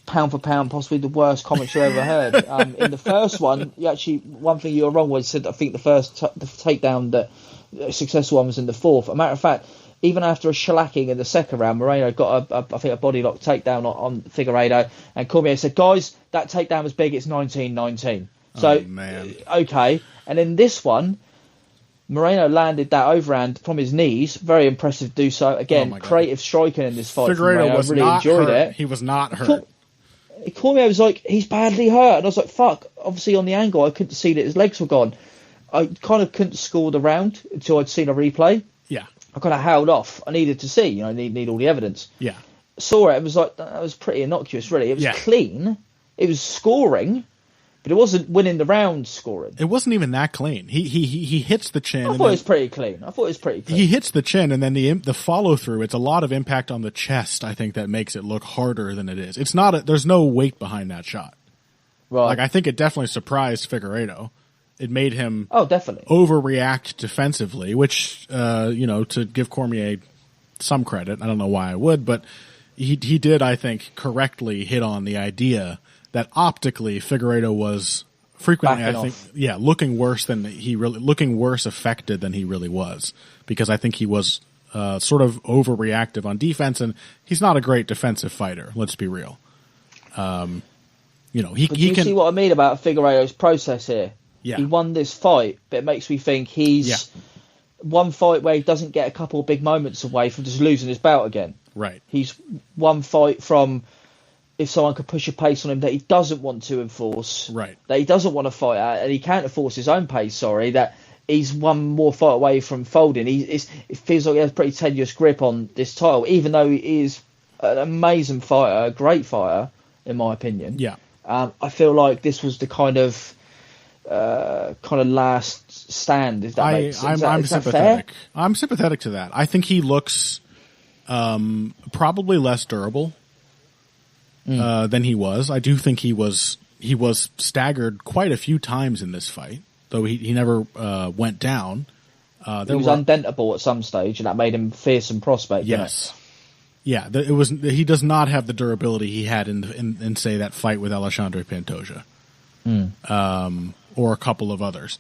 pound for pound possibly the worst commentary I ever heard. In the first one, one thing you were wrong was said I think the takedown, the successful one was in the fourth. A matter of fact, even after a shellacking in the second round, Moreno got I think a body lock takedown on Figueiredo, and Cormier said, guys, that takedown was big, it's 19-19. So, okay. And in this one, Moreno landed that overhand from his knees. Very impressive to do so. Again, creative striking in this fight. Figueiredo was really not enjoyed hurt. it. He was not hurt. Cormier was like, he's badly hurt. And I was like, fuck. Obviously, on the angle, I couldn't see that his legs were gone. I kind of couldn't score the round until I'd seen a replay. Yeah. I kind of held off. I needed to see. Need all the evidence. Yeah. Saw it. It was like, that was pretty innocuous, really. It was clean. It was scoring. But it wasn't winning the round scoring. It wasn't even that clean. He hits the chin. I thought it was pretty clean. He hits the chin, and then the follow through. It's a lot of impact on the chest. I think that makes it look harder than it is. It's not. There's no weight behind that shot. Right. Like I think it definitely surprised Figueiredo. It made him definitely overreact defensively, which to give Cormier some credit. I don't know why I would, but he did, I think, correctly hit on the idea that optically Figueiredo was frequently, looking worse affected than he really was, because I think he was sort of overreactive on defense, and he's not a great defensive fighter. Let's be real. He can see what I mean about Figueiredo's process here. Yeah. He won this fight, but it makes me think he's one fight where he doesn't get a couple of big moments away from just losing his bout again. Right. He's one fight from, if someone could push a pace on him that he doesn't want to enforce, right, that he doesn't want to fight at, and he can't enforce his own pace, that he's one more fight away from folding. It feels like he has a pretty tenuous grip on this title, even though he is an amazing fighter, a great fighter, in my opinion. Yeah. I feel like this was the kind of last stand. Is that makes sense? I'm is that sympathetic. Fair? I'm sympathetic to that. I think he looks probably less durable than he was. I do think he was staggered quite a few times in this fight, though he never went down. He was undentable at some stage, and that made him a fearsome prospect. Yes. Yeah, he does not have the durability he had in say that fight with Alexandre Pantoja, or a couple of others,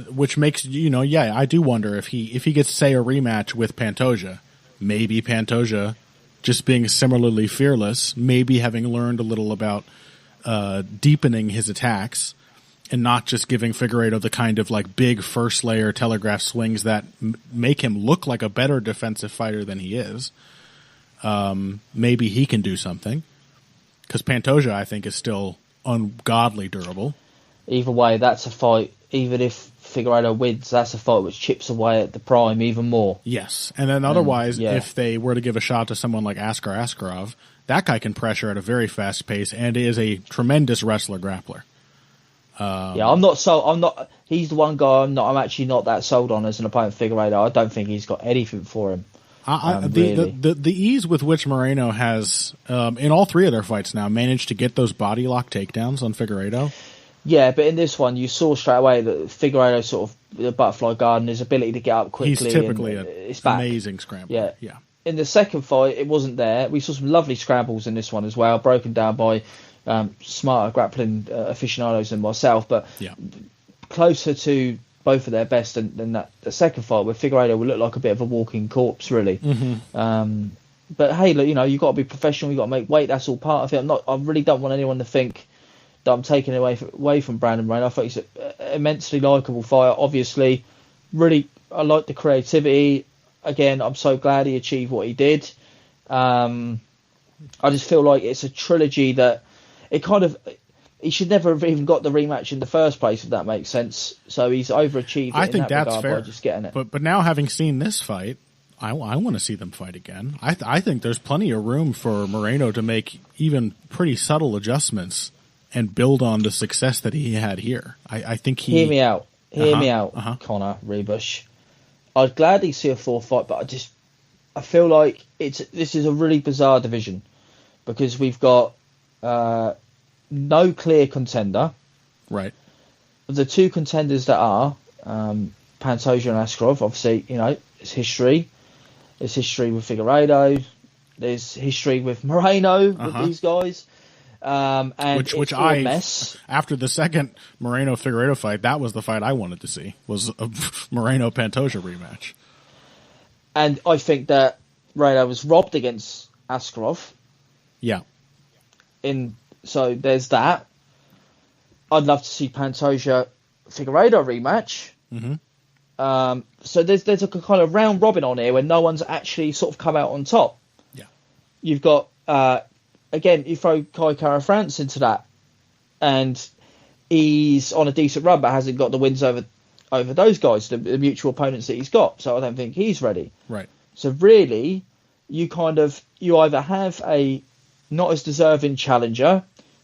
which makes I do wonder if he gets say a rematch with Pantoja, maybe Pantoja just being similarly fearless, maybe having learned a little about deepening his attacks, and not just giving Figueiredo the kind of like big first layer telegraph swings that make him look like a better defensive fighter than he is. Maybe he can do something, because Pantoja, I think, is still ungodly durable. Either way, that's a fight. Even if Figueiredo wins, that's a fight which chips away at the prime even more. Yes, and then otherwise, if they were to give a shot to someone like Askar Askarov, that guy can pressure at a very fast pace and is a tremendous wrestler grappler. I'm not so. I'm not. He's the one guy I'm actually not that sold on as an opponent. Figueiredo. I don't think he's got anything for him. Really. The ease with which Moreno has in all three of their fights now managed to get those body lock takedowns on Figueiredo. Yeah, but in this one, you saw straight away that Figueiredo sort of the butterfly garden, his ability to get up quickly. He's typically an amazing scrambler. Yeah. In the second fight, it wasn't there. We saw some lovely scrambles in this one as well, broken down by smarter grappling aficionados than myself, but closer to both of their best than that the second fight, where Figueiredo would look like a bit of a walking corpse, really. Mm-hmm. But hey, look, you've got to be professional. You've got to make weight. That's all part of it. I really don't want anyone to think that I'm taking away from Brandon Moreno. I thought he's an immensely likeable fighter. Obviously, really, I like the creativity. Again, I'm so glad he achieved what he did. I just feel like it's a trilogy that he should never have even got the rematch in the first place, if that makes sense. So he's overachieved. I think that's fair. By just getting it. But now, having seen this fight, I want to see them fight again. I think there's plenty of room for Moreno to make even pretty subtle adjustments and build on the success that he had here. I think he... Hear me out, Connor Rebush. I'd gladly see a fourth fight, but I feel like this is a really bizarre division, because we've got no clear contender. Right. The two contenders that are Pantoja and Askarov, obviously, it's history. There's history with Figueiredo. There's history with Moreno, with these guys. And which mess. After the second Moreno Figueiredo fight, that was the fight I wanted to see, was a Moreno Pantoja rematch. And I think that Moreno was robbed against Askarov. Yeah. So there's that. I'd love to see Pantoja Figueiredo rematch. Mm-hmm. So there's a kind of round robin on here where no one's actually sort of come out on top. Yeah. You've got again, you throw Kai Kara-France into that, and he's on a decent run, but hasn't got the wins over those guys, the mutual opponents that he's got. So I don't think he's ready. Right. So really, you either have a not as deserving challenger,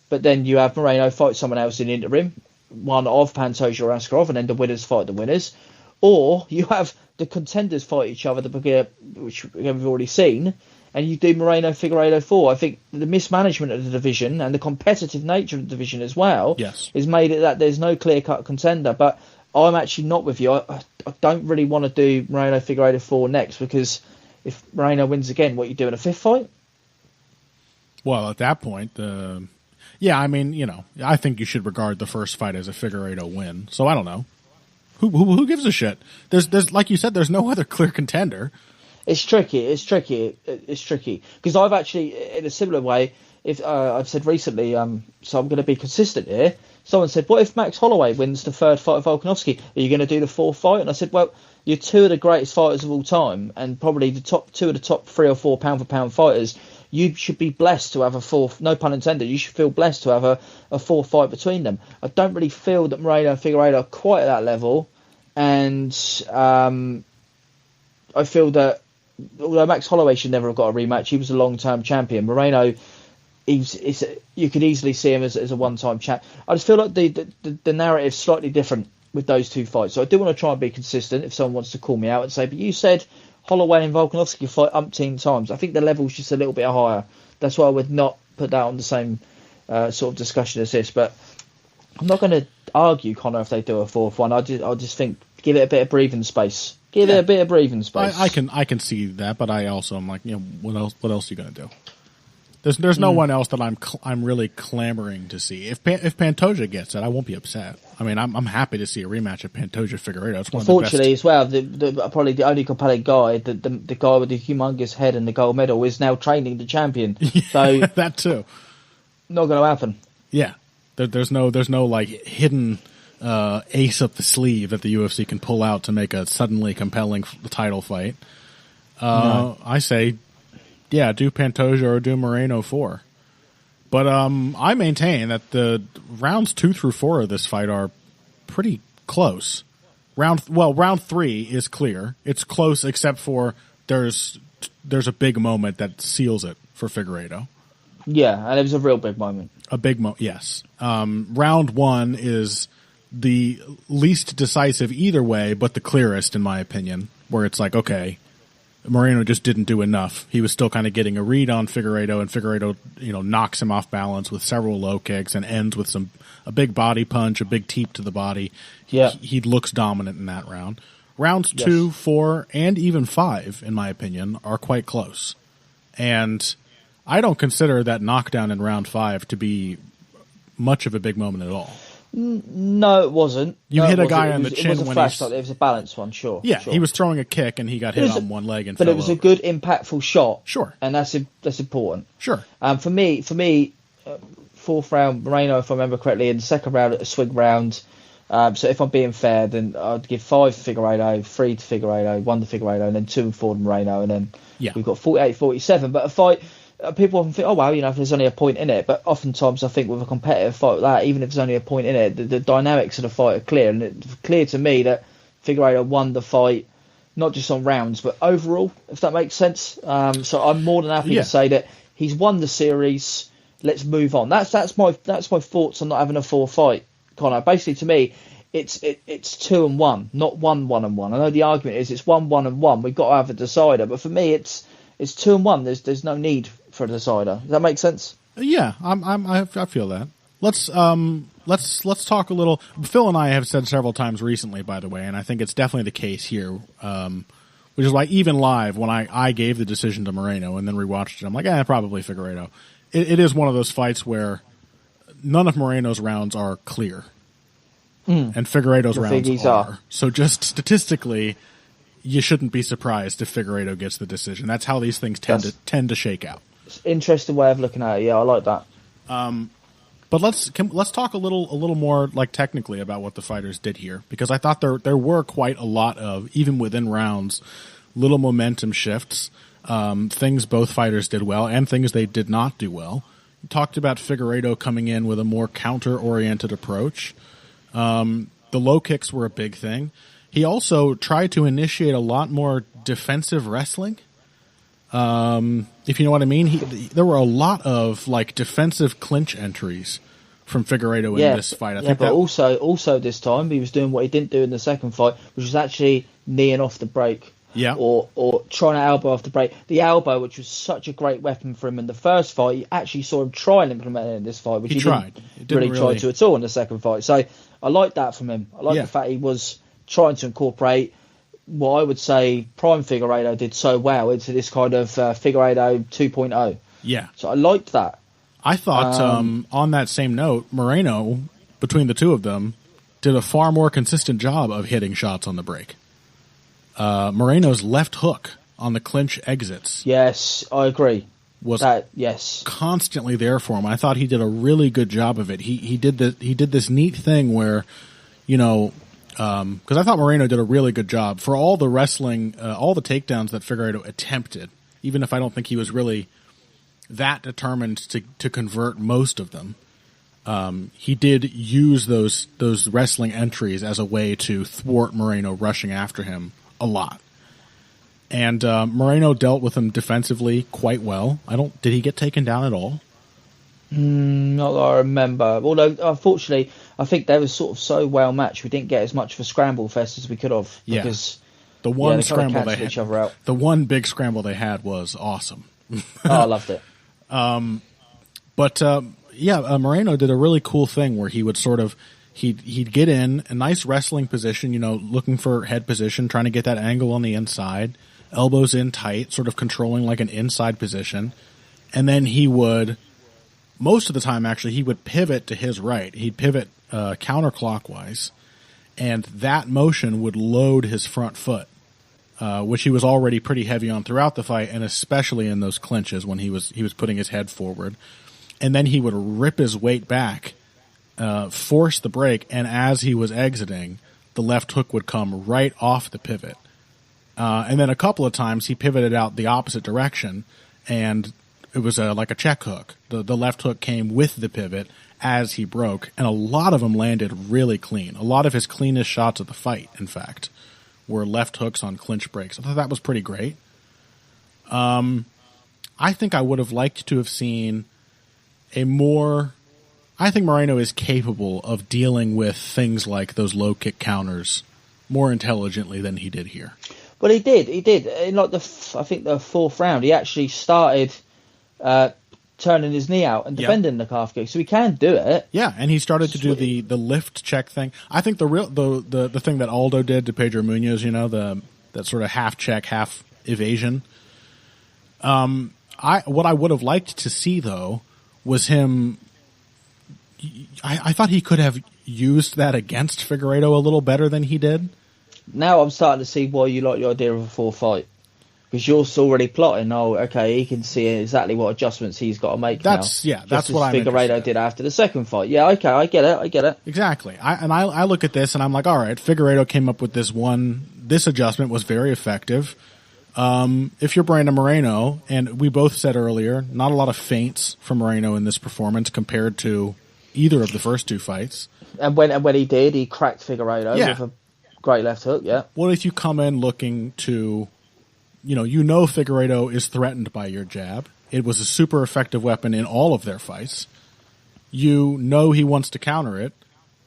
but then you have Moreno fight someone else in the interim, one of Pantoja or Askarov, and then the winners fight the winners, or you have the contenders fight each other, which we've already seen, and you do Moreno Figueiredo 4. I think the mismanagement of the division and the competitive nature of the division as well has made it that there's no clear-cut contender. But I'm actually not with you. I don't really want to do Moreno Figueiredo 4 next, because if Moreno wins again, what, you doing a fifth fight? Well, at that point, I think you should regard the first fight as a Figueiredo win. So I don't know. Who gives a shit? There's like you said, there's no other clear contender. It's tricky. Because I've actually, in a similar way, I've said recently, so I'm going to be consistent here. Someone said, what if Max Holloway wins the third fight of Volkanovski? Are you going to do the fourth fight? And I said, well, you're two of the greatest fighters of all time, and probably the two of the top 3 or 4 pound for pound fighters. You should be blessed to have a fourth, no pun intended, you should feel blessed to have a fourth fight between them. I don't really feel that Moreno and Figueiredo are quite at that level, and I feel that although Max Holloway should never have got a rematch, he was a long-term champion. Moreno, you could easily see him as a one-time champ. I just feel like the narrative's slightly different with those two fights. So I do want to try and be consistent if someone wants to call me out and say, but you said Holloway and Volkanovski fight umpteen times. I think the level's just a little bit higher. That's why I would not put that on the same sort of discussion as this. But I'm not going to argue, Connor, if they do a fourth one. I just think give it a bit of breathing space. Give it a bit of breathing space. I can see that, but I also am like, what else are you going to do? There's no one else that I'm really clamoring to see. If Pantoja gets it, I won't be upset. I mean, I'm happy to see a rematch of Pantoja Figueiredo. It's one Unfortunately, of the best. as well, probably the only compelling guy, the guy with the humongous head and the gold medal, is now training the champion. So that too, not going to happen. Yeah, there's no like hidden ace up the sleeve that the UFC can pull out to make a suddenly compelling title fight. No. I say, yeah, do Pantoja or do Moreno 4. But I maintain that the rounds 2 through 4 of this fight are pretty close. Round 3 is clear. It's close except for there's a big moment that seals it for Figueiredo. Yeah, and it was a real big moment. A big moment, yes. Round 1 is the least decisive either way, but the clearest in my opinion, where it's like, okay, Moreno just didn't do enough. He was still kind of getting a read on Figueiredo, and Figueiredo, knocks him off balance with several low kicks and ends with a big body punch, a big teep to the body. Yeah. He looks dominant in that round. Rounds 2, 4, and even 5, in my opinion, are quite close. And I don't consider that knockdown in round 5 to be much of a big moment at all. No, it wasn't. You hit a guy on the chin it was a when flash he's... It was a balanced one, sure. Yeah, sure. he was throwing a kick and he got hit on one leg and fell But it was over. a good, impactful shot. Sure. And that's important. Sure. For me, fourth round, Moreno, if I remember correctly, in the second round, a swing round. So if I'm being fair, then I'd give 5 to Figueiredo, 3 to Figueiredo, 1 to Figueiredo, and then 2 and 4 to Moreno, and then we've got 48-47. But a fight, people often think, oh wow, if there's only a point in it. But oftentimes I think with a competitive fight like that, even if there's only a point in it, the dynamics of the fight are clear. And it's clear to me that Figueiredo won the fight, not just on rounds, but overall, if that makes sense. So I'm more than happy to say that he's won the series. Let's move on. That's my thoughts on not having a 4 fight, Connor. Basically, to me, it's 2-1, not 1-1-1. I know the argument is it's 1-1-1. We've got to have a decider, but for me, it's 2-1. There's no need for a decider. Does that make sense? Yeah, I feel that. Let's talk a little. Phil and I have said several times recently, by the way, and I think it's definitely the case here. Which is why even live, when I gave the decision to Moreno and then rewatched it, I'm like, probably Figueiredo. It is one of those fights where none of Moreno's rounds are clear, and Figueiredo's rounds are. So just statistically, you shouldn't be surprised if Figueiredo gets the decision. That's how these things tend to shake out. It's an interesting way of looking at it. Yeah, I like that. But let's talk a little more like technically about what the fighters did here, because I thought there were quite a lot of, even within rounds, little momentum shifts, things both fighters did well and things they did not do well. You talked about Figueiredo coming in with a more counter-oriented approach. The low kicks were a big thing. He also tried to initiate a lot more defensive wrestling. If you know what I mean, there were a lot of defensive clinch entries from Figueiredo in this fight. I think but also this time he was doing what he didn't do in the second fight, which was actually kneeing off the break. Yeah. Or trying to elbow off the break. The elbow, which was such a great weapon for him in the first fight, you actually saw him try and implement it in this fight, which he didn't really try to at all in the second fight. So I like that from him. I like the fact he was trying to incorporate what I would say prime Figueiredo did so well into this kind of Figueiredo 2.0. Yeah. So I liked that. I thought, on that same note, Moreno, between the two of them, did a far more consistent job of hitting shots on the break. Moreno's left hook on the clinch exits. Yes, I agree. Was constantly there for him. I thought he did a really good job of it. He did this neat thing where, because I thought Moreno did a really good job for all the wrestling, all the takedowns that Figueiredo attempted. Even if I don't think he was really that determined to convert most of them, he did use those wrestling entries as a way to thwart Moreno rushing after him a lot. And Moreno dealt with him defensively quite well. Did he get taken down at all? Not that I remember. Although, unfortunately, I think they were sort of so well matched, we didn't get as much of a scramble fest as we could have. Yeah. Because the one scramble they had, each other out. The one big scramble they had was awesome. I loved it. Moreno did a really cool thing where he would sort of he'd get in a nice wrestling position, looking for head position, trying to get that angle on the inside, elbows in tight, sort of controlling like an inside position, and then he would, most of the time actually, he would pivot to his right. He'd pivot counterclockwise, and that motion would load his front foot, which he was already pretty heavy on throughout the fight, and especially in those clinches when he was putting his head forward. And then he would rip his weight back force the break, and as he was exiting, the left hook would come right off the pivot. And then a couple of times he pivoted out the opposite direction, and it was like a check hook. The left hook came with the pivot as he broke, and a lot of them landed really clean. A lot of his cleanest shots of the fight, in fact, were left hooks on clinch breaks. I thought that was pretty great. I think I would have liked to have seen a more... I think Moreno is capable of dealing with things like those low kick counters more intelligently than he did here. But he did. In like I think the fourth round, he actually started turning his knee out and defending the calf kick, so he can do it. Yeah, and he started to do the lift check thing. I think the thing that Aldo did to Pedro Munoz, that sort of half check, half evasion. What I would have liked to see though was him. I thought he could have used that against Figueiredo a little better than he did. Now I'm starting to see why you like the idea of a 4-fight. Because you're already plotting, he can see exactly what adjustments he's got to make that's what I'm Figueiredo did after the second fight. Yeah, okay, I get it. Exactly. I look at this and I'm like, all right, Figueiredo came up with this adjustment was very effective. If you're Brandon Moreno, and we both said earlier, not a lot of feints from Moreno in this performance compared to either of the first two fights. And when he did, he cracked Figueiredo with a great left hook, yeah. What if you come in looking to, Figueiredo is threatened by your jab. It was a super effective weapon in all of their fights. You know he wants to counter it.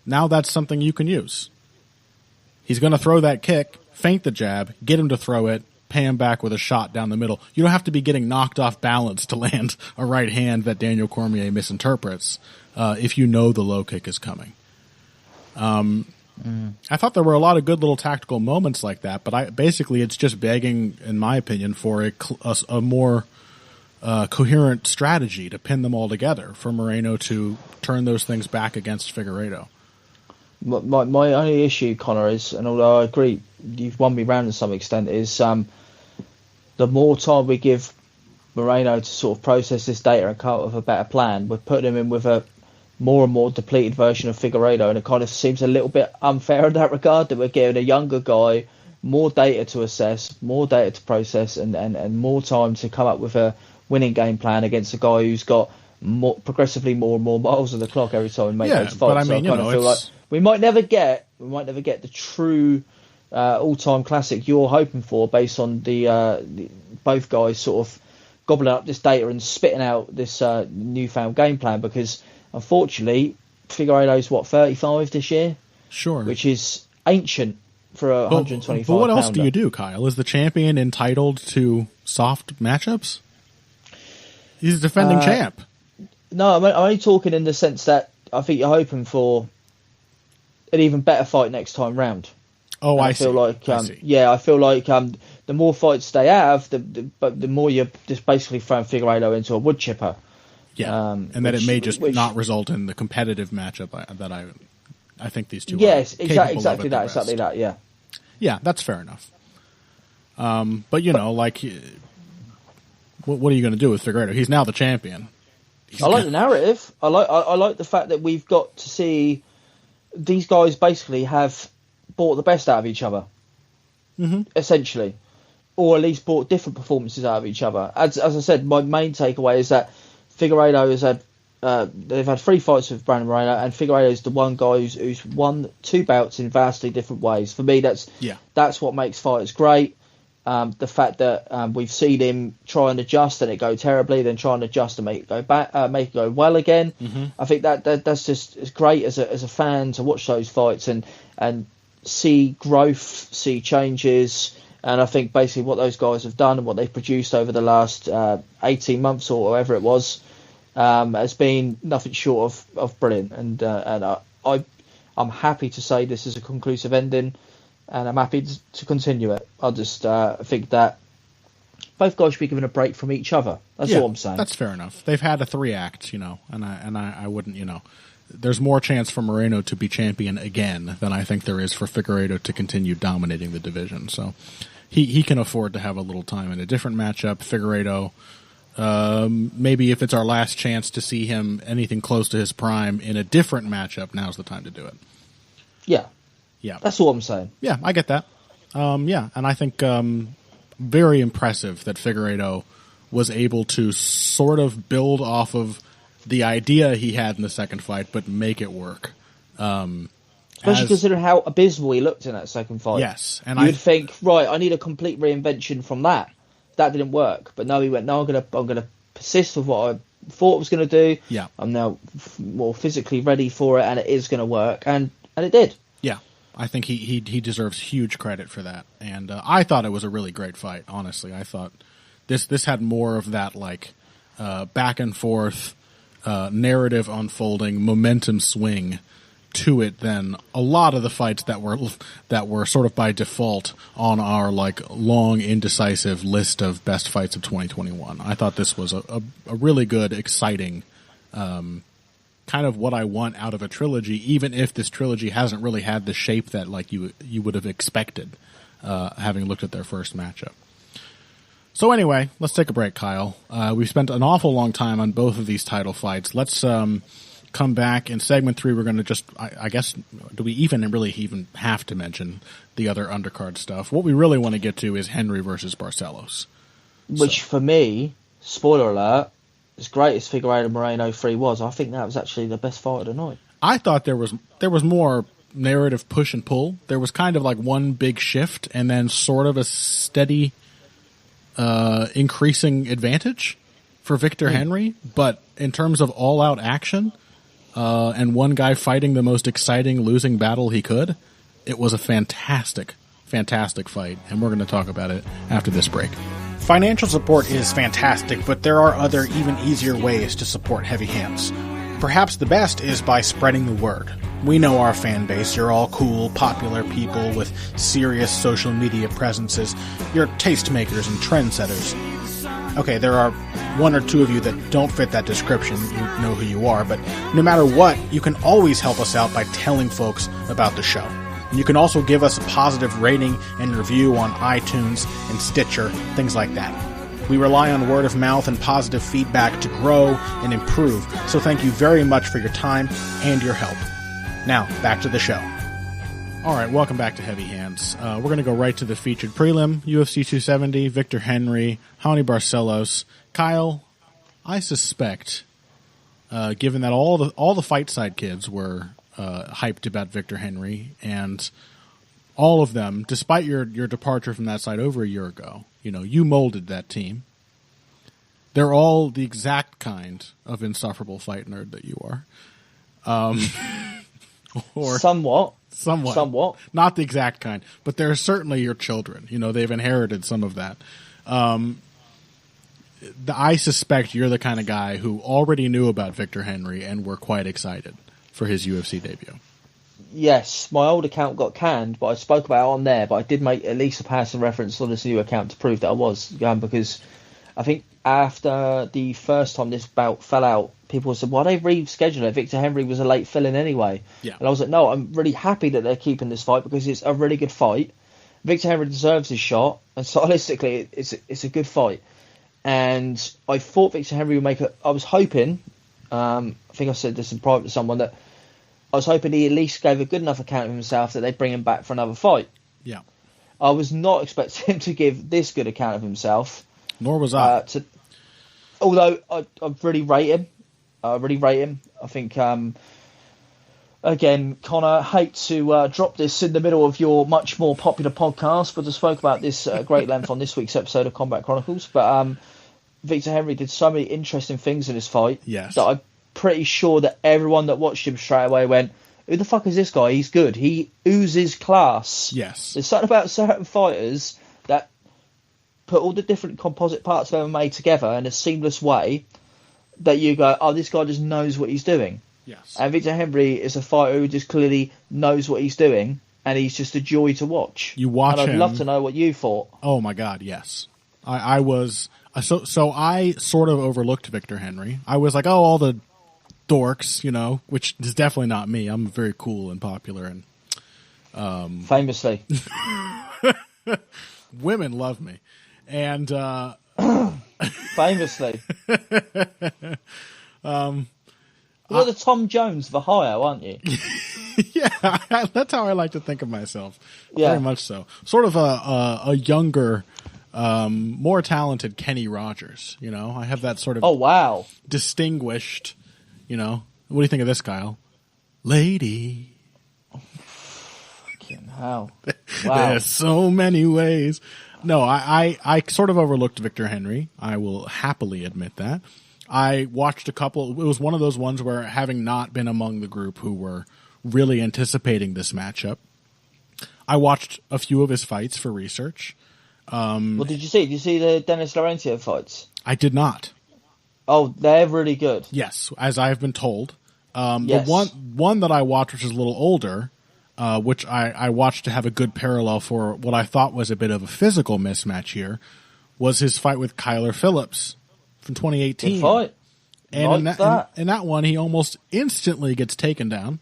Now that's something you can use. He's going to throw that kick, feint the jab, get him to throw it, pay him back with a shot down the middle. You don't have to be getting knocked off balance to land a right hand that Daniel Cormier misinterprets if you know the low kick is coming. I thought there were a lot of good little tactical moments like that, but basically it's just begging, in my opinion, for a more coherent strategy to pin them all together, for Moreno to turn those things back against Figueiredo. My only issue, Connor, is, and although I agree you've won me round to some extent, is the more time we give Moreno to sort of process this data and come up with a better plan, we're putting him in with a more and more depleted version of Figueiredo, and it kind of seems a little bit unfair in that regard, that we're giving a younger guy more data to assess, more data to process, and more time to come up with a winning game plan against a guy who's got progressively more and more miles on the clock every time we make those fights. But I mean, so I kind of feel like we might never get the true all-time classic you're hoping for, based on the both guys sort of gobbling up this data and spitting out this newfound game plan, because unfortunately Figueiredo's 35 this year, sure, which is ancient for a 125 But what else pounder. do you do, Kyle? Is the champion entitled to soft matchups? He's a defending champ. No, I'm only talking in the sense that I think you're hoping for an even better fight next time round. Oh, I feel like the more fights they have, the more you're just basically throwing Figueiredo into a wood chipper. Yeah, and that it may just not result in the competitive matchup that I think these two. Yes, are exactly that. Yeah. Yeah, that's fair enough. But what are you going to do with Figueiredo? He's now the champion. I like the narrative. I like the fact that we've got to see these guys basically have brought the best out of each other, essentially, or at least brought different performances out of each other. As I said, my main takeaway is that Figueiredo has had they've had 3 fights with Brandon Moreno, and Figueiredo is the one guy who's won 2 bouts in vastly different ways. For me, that's what makes fighters great. The fact that we've seen him try and adjust and it go terribly, then try and adjust and make it go back, make it go well again. I think that's just as great as a fan to watch those fights and see growth, see changes. And I think basically what those guys have done and what they've produced over the last 18 months or whatever it was has been nothing short of brilliant. And I'm happy to say this is a conclusive ending, and I'm happy to continue it. I just think that both guys should be given a break from each other. That's all I'm saying. That's fair enough. They've had a 3-act, and I wouldn't, There's more chance for Moreno to be champion again than I think there is for Figueiredo to continue dominating the division. So he can afford to have a little time in a different matchup. Figueiredo, maybe if it's our last chance to see him anything close to his prime in a different matchup, now's the time to do it. Yeah. Yeah. That's all I'm saying. Yeah, I get that. Yeah, and I think very impressive that Figueiredo was able to sort of build off of the idea he had in the second fight, but make it work. Especially considering how abysmal he looked in that second fight. Yes. And you'd think, right, I need a complete reinvention from that. That didn't work. But no, he went, no, I'm gonna persist with what I thought I was going to do. Yeah. I'm now more physically ready for it, and it is going to work. And it did. Yeah. I think he deserves huge credit for that. And I thought it was a really great fight, honestly. I thought this had more of that, like, back and forth, narrative unfolding, momentum swing to it than a lot of the fights that were sort of by default on our, like, long indecisive list of best fights of 2021. I thought this was a really good, exciting, kind of what I want out of a trilogy, even if this trilogy hasn't really had the shape that, like, you would have expected, having looked at their first matchup. So anyway, let's take a break, Kyle. We've spent an awful long time on both of these title fights. Let's come back in segment 3. We're going to just, I guess, do we even have to mention the other undercard stuff? What we really want to get to is Henry versus Barcelos. Which, for me, spoiler alert, as great as Figueiredo Moreno 3 was, I think that was actually the best fight of the night. I thought there was more narrative push and pull. There was kind of like one big shift and then sort of a steady increasing advantage for Victor Henry. But in terms of all-out action and one guy fighting the most exciting losing battle he could, it was a fantastic, fantastic fight. And we're going to talk about it after this break. Financial support is fantastic, but there are other, even easier ways to support Heavy Hands. Perhaps the best is by spreading the word. We know our fan base. You're all cool, popular people with serious social media presences. You're tastemakers and trendsetters. Okay, there are one or two of you that don't fit that description. You know who you are, but no matter what, you can always help us out by telling folks about the show. You can also give us a positive rating and review on iTunes and Stitcher, things like that. We rely on word of mouth and positive feedback to grow and improve, so thank you very much for your time and your help. Now, back to the show. All right, welcome back to Heavy Hands. We're going to go right to the featured prelim, UFC 270, Victor Henry, Raoni Barcelos. Kyle, I suspect, given that all the fight side kids were hyped about Victor Henry, and all of them, despite your departure from that side over a year ago, you molded that team. They're all the exact kind of insufferable fight nerd that you are. Or somewhat. Not the exact kind, but they're certainly your children. They've inherited some of that. I suspect you're the kind of guy who already knew about Victor Henry and were quite excited for his UFC debut. Yes, my old account got canned, but I spoke about it on there, but I did make at least a passing reference on this new account to prove that I was, because I think after the first time this bout fell out, people said, why they reschedule it? Victor Henry was a late fill-in anyway. Yeah. And I was like, no, I'm really happy that they're keeping this fight because it's a really good fight. Victor Henry deserves his shot, and stylistically, it's a good fight. And I thought Victor Henry would make I was hoping, I think I said this in private to someone, that I was hoping he at least gave a good enough account of himself that they'd bring him back for another fight. Yeah. I was not expecting him to give this good account of himself. Nor was I. Although I really rate him. I think, again, Connor, hate to drop this in the middle of your much more popular podcast, but I spoke about this at great length on this week's episode of Combat Chronicles. But Victor Henry did so many interesting things in this fight that I'm pretty sure that everyone that watched him straight away went, who the fuck is this guy? He's good. He oozes class. Yes. There's something about certain fighters that put all the different composite parts of MMA together in a seamless way that you go, oh, this guy just knows what he's doing. Yes. And Victor Henry is a fighter who just clearly knows what he's doing, and he's just a joy to watch. You watch him. And I'd love to know what you thought. Oh my God, yes. I was so I sort of overlooked Victor Henry. I was like, oh, all the dorks, which is definitely not me. I'm very cool and popular, and famously, women love me. And Famously. You're the Tom Jones of Ohio, aren't you? Yeah, that's how I like to think of myself. Yeah. Very much so. Sort of a younger, more talented Kenny Rogers. You know, I have that sort of Oh, wow. distinguished. You know, what do you think of this, Kyle? Lady. Fucking hell. Wow. There's so many ways. No, I sort of overlooked Victor Henry. I will happily admit that. I watched a couple. It was one of those ones where, having not been among the group who were really anticipating this matchup, I watched a few of his fights for research. What did you see? Did you see the Dennis Laurentiev fights? I did not. Oh, they're really good. Yes, as I have been told. Yes. The one that I watched, which is a little older, which I watched to have a good parallel for what I thought was a bit of a physical mismatch here, was his fight with Kyler Phillips from 2018. Good fight. And Like in that one, he almost instantly gets taken down.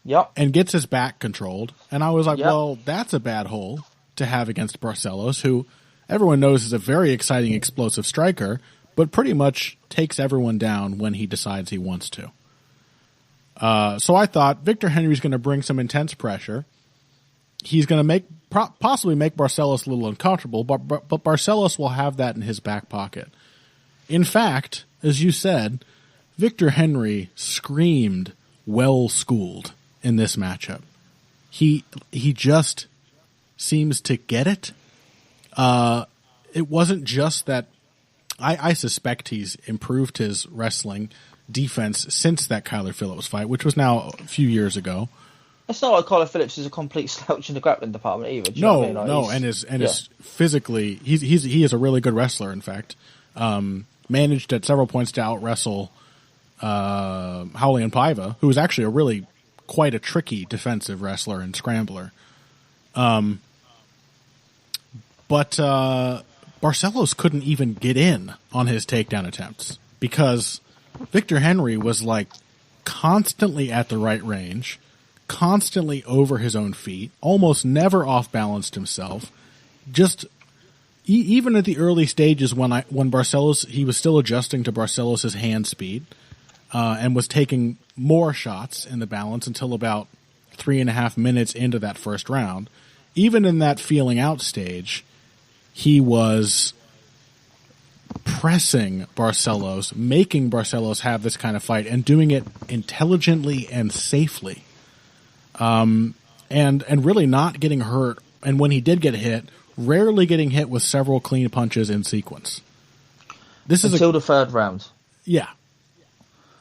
Yep. And gets his back controlled. And I was like, Yep. well, that's a bad hole to have against Barcelos, who everyone knows is a very exciting, explosive striker, but pretty much takes everyone down when he decides he wants to. So I thought Victor Henry's going to bring some intense pressure. He's going to possibly make Barcelos a little uncomfortable, but Barcelos will have that in his back pocket. In fact, as you said, Victor Henry screamed well-schooled in this matchup. He just seems to get it. It wasn't just that. I suspect he's improved his wrestling defense since that Kyler Phillips fight, which was now a few years ago. It's not like Kyler Phillips is a complete slouch in the grappling department either. Do you know what I mean? Like, is physically he is a really good wrestler. In fact, managed at several points to out wrestle Raulian Paiva, who is actually a really quite a tricky defensive wrestler and scrambler. But Barcelos couldn't even get in on his takedown attempts because Victor Henry was like constantly at the right range, constantly over his own feet, almost never off-balanced himself. Just even at the early stages when Barcelos, he was still adjusting to Barcelos' hand speed and was taking more shots in the balance until about 3.5 minutes into that first round. Even in that feeling out stage, he was pressing Barcelos, making Barcelos have this kind of fight, and doing it intelligently and safely, and really not getting hurt. And when he did get hit, rarely getting hit with several clean punches in sequence. This is until the third round. Yeah,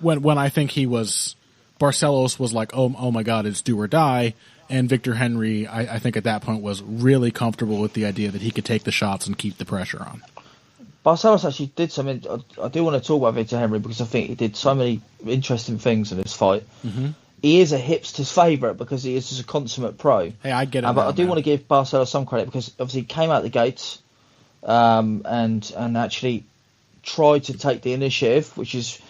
when I think Barcelos was like, oh my God, it's do or die. And Victor Henry, I think at that point was really comfortable with the idea that he could take the shots and keep the pressure on. Barcelos actually did something. I do want to talk about Victor Henry because I think he did so many interesting things in this fight. Mm-hmm. He is a hipster's favourite because he is just a consummate pro. Hey, I get it. But I do want to give Barcelos some credit because obviously he came out the gates and actually tried to take the initiative, which is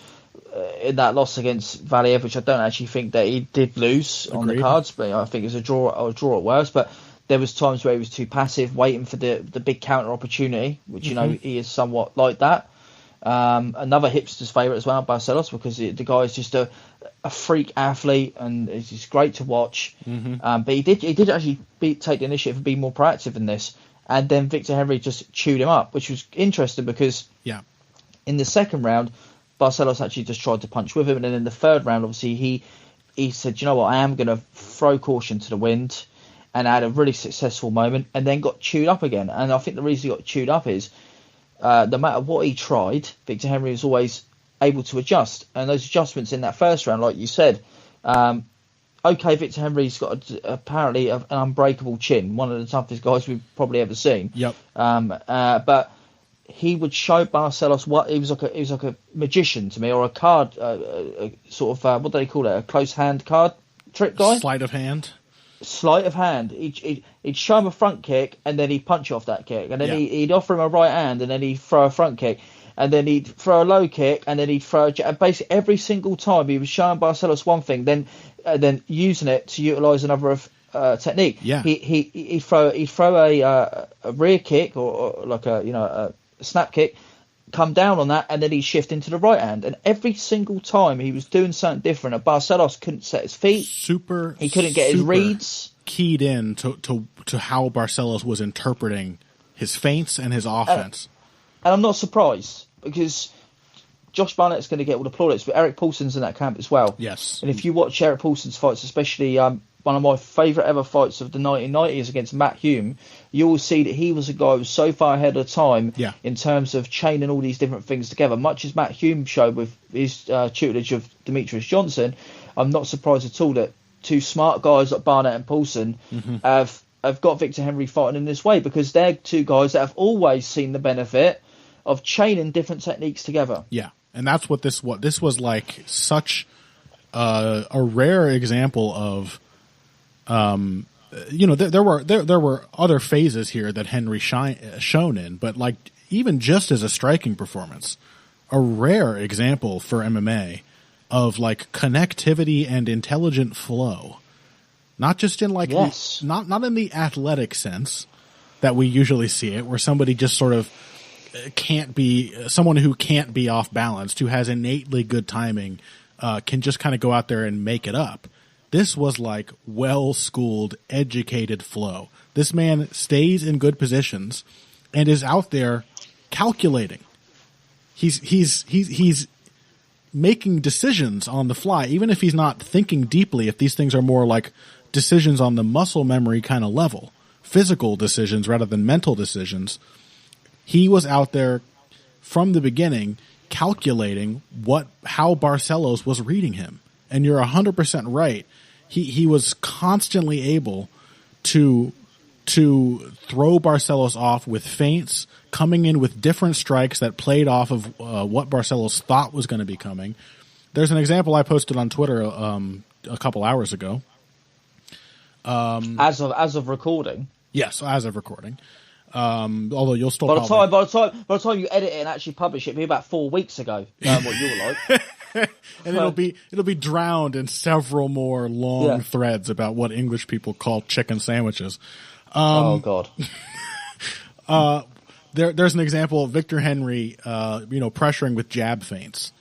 in that loss against Valiev, which I don't actually think that he did lose on the cards, but I think it was a draw at worst. But there was times where he was too passive, waiting for the big counter opportunity, which you know he is somewhat like that. Another hipster's favourite as well, Barcelos, because the guy is just a freak athlete and it's just great to watch. Mm-hmm. But he did actually take the initiative and be more proactive in this. And then Victor Henry just chewed him up, which was interesting because in the second round, Barcelos actually just tried to punch with him, and then in the third round, obviously he said, you know what, I am going to throw caution to the wind, and had a really successful moment, and then got chewed up again. And I think the reason he got chewed up is no matter what he tried, Victor Henry was always able to adjust, and those adjustments in that first round, like you said, okay, Victor Henry's got apparently an unbreakable chin, one of the toughest guys we've probably ever seen. Yep. But he would show Barcelos what he was like a magician to me, or a card sort of what do they call it? A close hand card trick guy. Sleight of hand. He'd show him a front kick, and then he'd punch off that kick, and then he'd offer him a right hand, and then he'd throw a front kick, and then he'd throw a low kick, and then he'd throw basically every single time he was showing Barcelos one thing, then using it to utilise another technique. Yeah. He'd throw a rear kick or like a snap kick, come down on that, and then he'd shift into the right hand. And every single time he was doing something different, and Barcelos couldn't set his feet. He couldn't get his reads. Keyed in to how Barcelos was interpreting his feints and his offense. And I'm not surprised, because Josh Barnett's going to get all the plaudits, but Eric Paulson's in that camp as well. Yes. And if you watch Eric Paulson's fights, especially one of my favourite ever fights of the 1990s against Matt Hume, you will see that he was a guy who was so far ahead of the time in terms of chaining all these different things together. Much as Matt Hume showed with his tutelage of Demetrius Johnson, I'm not surprised at all that two smart guys like Barnett and Paulson have got Victor Henry fighting in this way, because they're two guys that have always seen the benefit of chaining different techniques together. Yeah, and that's what this was like. Such a rare example of, there were other phases here that Henry shone in, but like even just as a striking performance, a rare example for MMA of like connectivity and intelligent flow, not just in like not in the athletic sense that we usually see it, where somebody just sort of someone who can't be off balanced, who has innately good timing, can just kind of go out there and make it up. This was like well-schooled, educated flow. This man stays in good positions and is out there calculating. He's making decisions on the fly, even if he's not thinking deeply. If these things are more like decisions on the muscle memory kind of level, physical decisions rather than mental decisions, he was out there from the beginning calculating how Barcelos was reading him. And you're 100% right. He was constantly able to throw Barcelos off with feints, coming in with different strikes that played off of what Barcelos thought was going to be coming. There's an example I posted on Twitter a couple hours ago. As of recording. Yes, as of recording. Although you'll still by the time you edit it and actually publish it, it'll be about 4 weeks ago. What you were like. And it'll be drowned in several more long threads about what English people call chicken sandwiches. Oh God. There's an example of Victor Henry, pressuring with jab feints,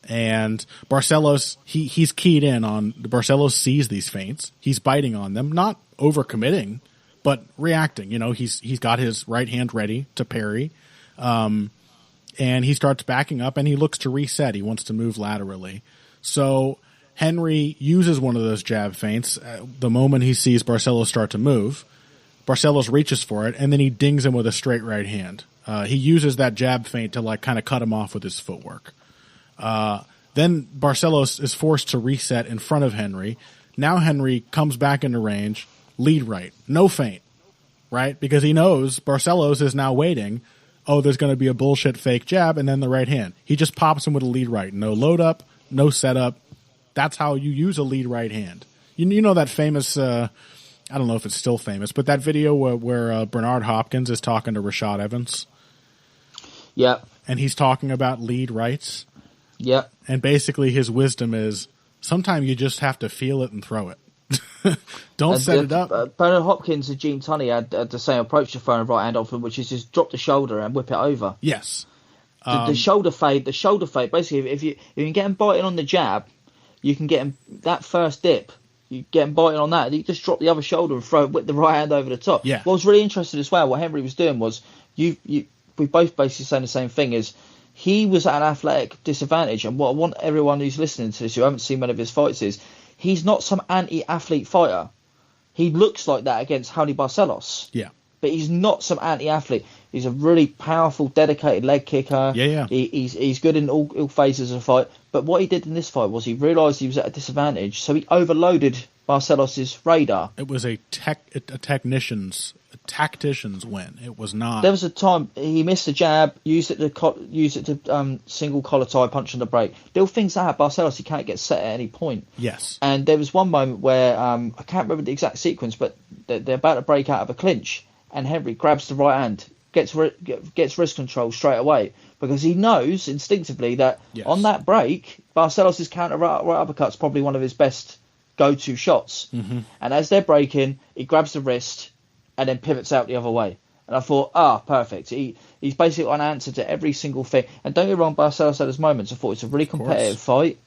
and Barcelos he's keyed in on. Barcelos sees these feints, he's biting on them, not overcommitting, but reacting. He's got his right hand ready to parry, and he starts backing up and he looks to reset. He wants to move laterally. So Henry uses one of those jab feints the moment he sees Barcelos start to move. Barcelos reaches for it, and then he dings him with a straight right hand. He uses that jab feint to like kind of cut him off with his footwork. Then Barcelos is forced to reset in front of Henry. Now Henry comes back into range, lead right, no feint, right? Because he knows Barcelos is now waiting. Oh, there's going to be a bullshit fake jab, and then the right hand. He just pops him with a lead right. No load up, no setup. That's how you use a lead right hand. You know that famous, I don't know if it's still famous, but that video where Bernard Hopkins is talking to Rashad Evans. Yeah. And he's talking about lead rights. Yeah. And basically his wisdom is sometimes you just have to feel it and throw it. Don't set it up. Bernard Hopkins and Gene Tunney had the same approach to throwing a right hand off him, which is just drop the shoulder and whip it over. Yes. The shoulder fade. Basically, if you can get him biting on the jab, you can get him that first dip. You get him biting on that. You just drop the other shoulder and whip the right hand over the top. Yeah. What was really interesting as well, what Henry was doing was we both basically saying the same thing, is he was at an athletic disadvantage. And what I want everyone who's listening to this who haven't seen one of his fights is he's not some anti-athlete fighter. He looks like that against Raoni Barcelos. Yeah. But he's not some anti-athlete. He's a really powerful, dedicated leg kicker. Yeah. He's good in all phases of the fight. But what he did in this fight was he realised he was at a disadvantage, so he overloaded Barcelos' radar. It was a tactician's win. It was not. There was a time he missed a jab, used it to single collar tie, punch on the break. Little things like that. Barcelos, he can't get set at any point. Yes. And there was one moment where I can't remember the exact sequence, but they're about to break out of a clinch, and Henry grabs the right hand, gets wrist control straight away, because he knows instinctively that on that break, Barcelos' counter right uppercut's probably one of his best go-to shots. Mm-hmm. And as they're breaking, he grabs the wrist and then pivots out the other way. And I thought, perfect. He's basically got an answer to every single thing. And don't get me wrong, Barcelos had his moments. I thought it's a really competitive fight.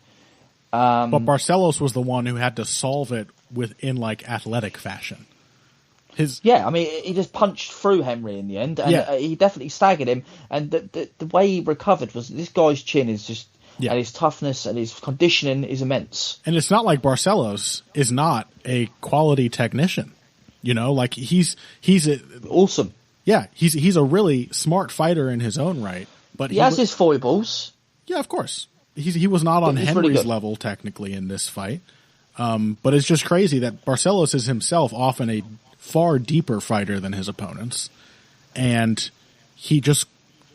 But Barcelos was the one who had to solve it within like athletic fashion. He just punched through Henry in the end, and he definitely staggered him. And the way he recovered was this guy's chin is just, and his toughness and his conditioning is immense. And it's not like Barcelos is not a quality technician, like he's awesome. Yeah, he's a really smart fighter in his own right, but he has his foibles. Yeah, of course. He was not on Henry's level technically in this fight, but it's just crazy that Barcelos is himself often a far deeper fighter than his opponents, and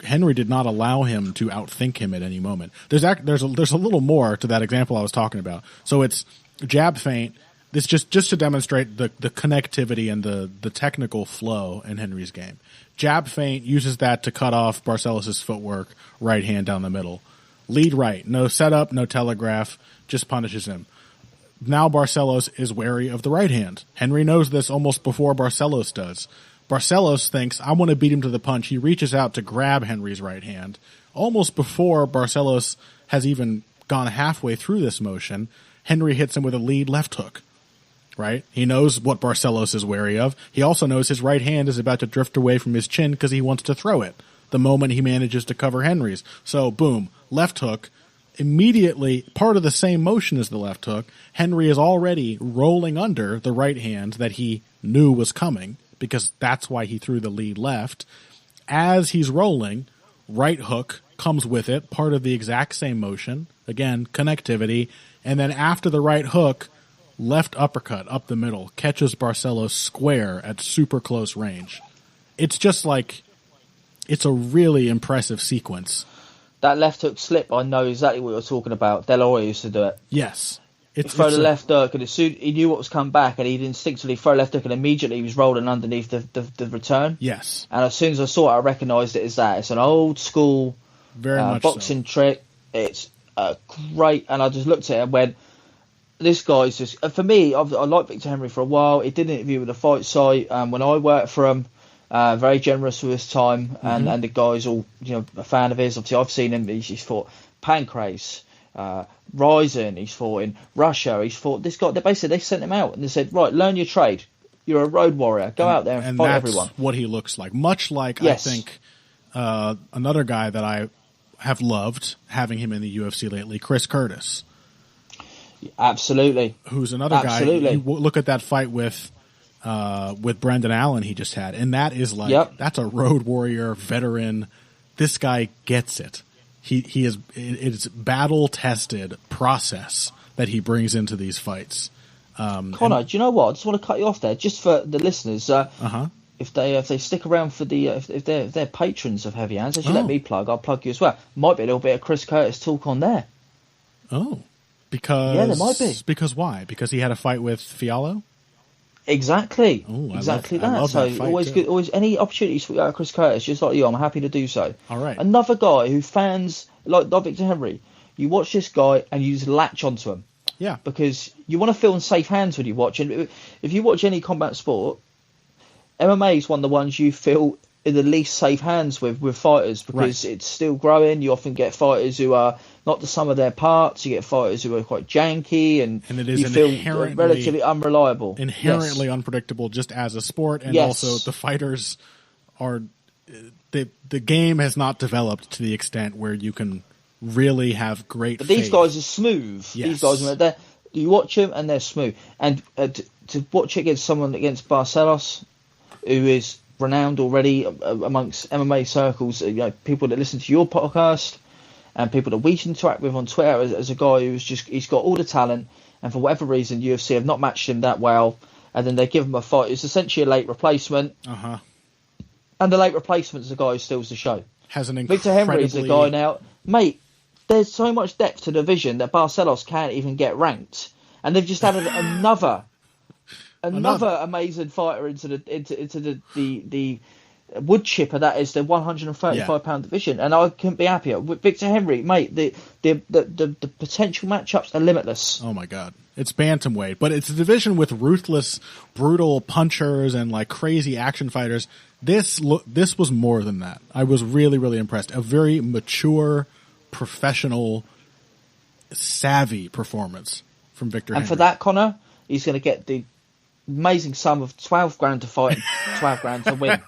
Henry did not allow him to outthink him at any moment. There's a little more to that example I was talking about. So it's jab feint. This just to demonstrate the connectivity and the technical flow in Henry's game. Jab feint uses that to cut off Barcelos' footwork, right hand down the middle. Lead right, no setup, no telegraph, just punishes him. Now Barcelos is wary of the right hand. Henry knows this almost before Barcelos does. Barcelos thinks, I want to beat him to the punch. He reaches out to grab Henry's right hand. Almost before Barcelos has even gone halfway through this motion, Henry hits him with a lead left hook. Right? He knows what Barcelos is wary of. He also knows his right hand is about to drift away from his chin because he wants to throw it the moment he manages to cover Henry's. So, boom, left hook. Immediately, part of the same motion as the left hook, Henry is already rolling under the right hand that he knew was coming, because that's why he threw the lead left. As he's rolling, right hook comes with it, part of the exact same motion. Again, connectivity. And then after the right hook, left uppercut up the middle, catches Barcelos square at super close range. It's just like, it's a really impressive sequence. That left hook slip, I know exactly what you're talking about. De La Hoya used to do it. Yes. Throw the left hook, and as soon he knew what was coming back, and he'd instinctively throw left hook, and immediately he was rolling underneath the return. Yes. And as soon as I saw it, I recognised it as that. It's an old school boxing trick. It's great, and I just looked at it and went, this guy's just... For me, I liked Victor Henry for a while. He did an interview with the Fight Site when I worked for him. Very generous with his time, and the guy's all a fan of his. Obviously, I've seen him. He's fought Pancrase, Ryzen. He's fought in Russia. He's fought this guy. They sent him out and they said, right, learn your trade. You're a road warrior. Go out there and fight that's everyone. What he looks like. Much like yes. I think another guy that I have loved having him in the UFC lately, Chris Curtis. Absolutely. Who's another guy. You look at that fight with Brendan Allen he just had, and that is like that's a road warrior veteran. This guy gets it. He is it's battle tested process that he brings into these fights. Connor, do you know what? I just want to cut you off there, just for the listeners. If they stick around for the if they're patrons of Heavy Hands, as you let me plug, I'll plug you as well. Might be a little bit of Chris Curtis talk on there. Oh, because there might be. Because why? Because he had a fight with Fiallo. Exactly. Ooh, exactly I love so that fight always too. Good. Always any opportunities for Chris Curtis, just like you, I'm happy to do so. All right. Another guy who fans like Victor Henry, you watch this guy and you just latch onto him. Yeah. Because you want to feel in safe hands when you watch. And if you watch any combat sport, MMA is one of the ones you feel in the least safe hands with fighters, because it's still growing. You often get fighters who are not the sum of their parts. You get fighters who are quite janky, and it is you feel relatively unreliable. Inherently unpredictable just as a sport, and also the fighters are... The game has not developed to the extent where you can really have great faith. These guys are smooth. Yes. These guys, you watch them and they're smooth. And to watch it against Barcelos, who is renowned already amongst MMA circles, people that listen to your podcast and people that we interact with on Twitter, as a guy he's got all the talent, and for whatever reason UFC have not matched him that well, and then they give him a fight. It's essentially a late replacement. And the late replacement is the guy who steals the show. Victor Henry is the guy now, mate. There's so much depth to the division that Barcelos can't even get ranked, and they've just added another amazing fighter into the wood chipper that is the 135-pound division, and I couldn't be happier with Victor Henry, mate. The potential matchups are limitless. Oh my god, It's bantamweight, but it's a division with ruthless, brutal punchers and like crazy action fighters. This was more than that. I was really, really impressed. A very mature, professional, savvy performance from Victor Henry. And for that, Connor, he's going to get the amazing sum of $12,000 to fight, $12,000 to win.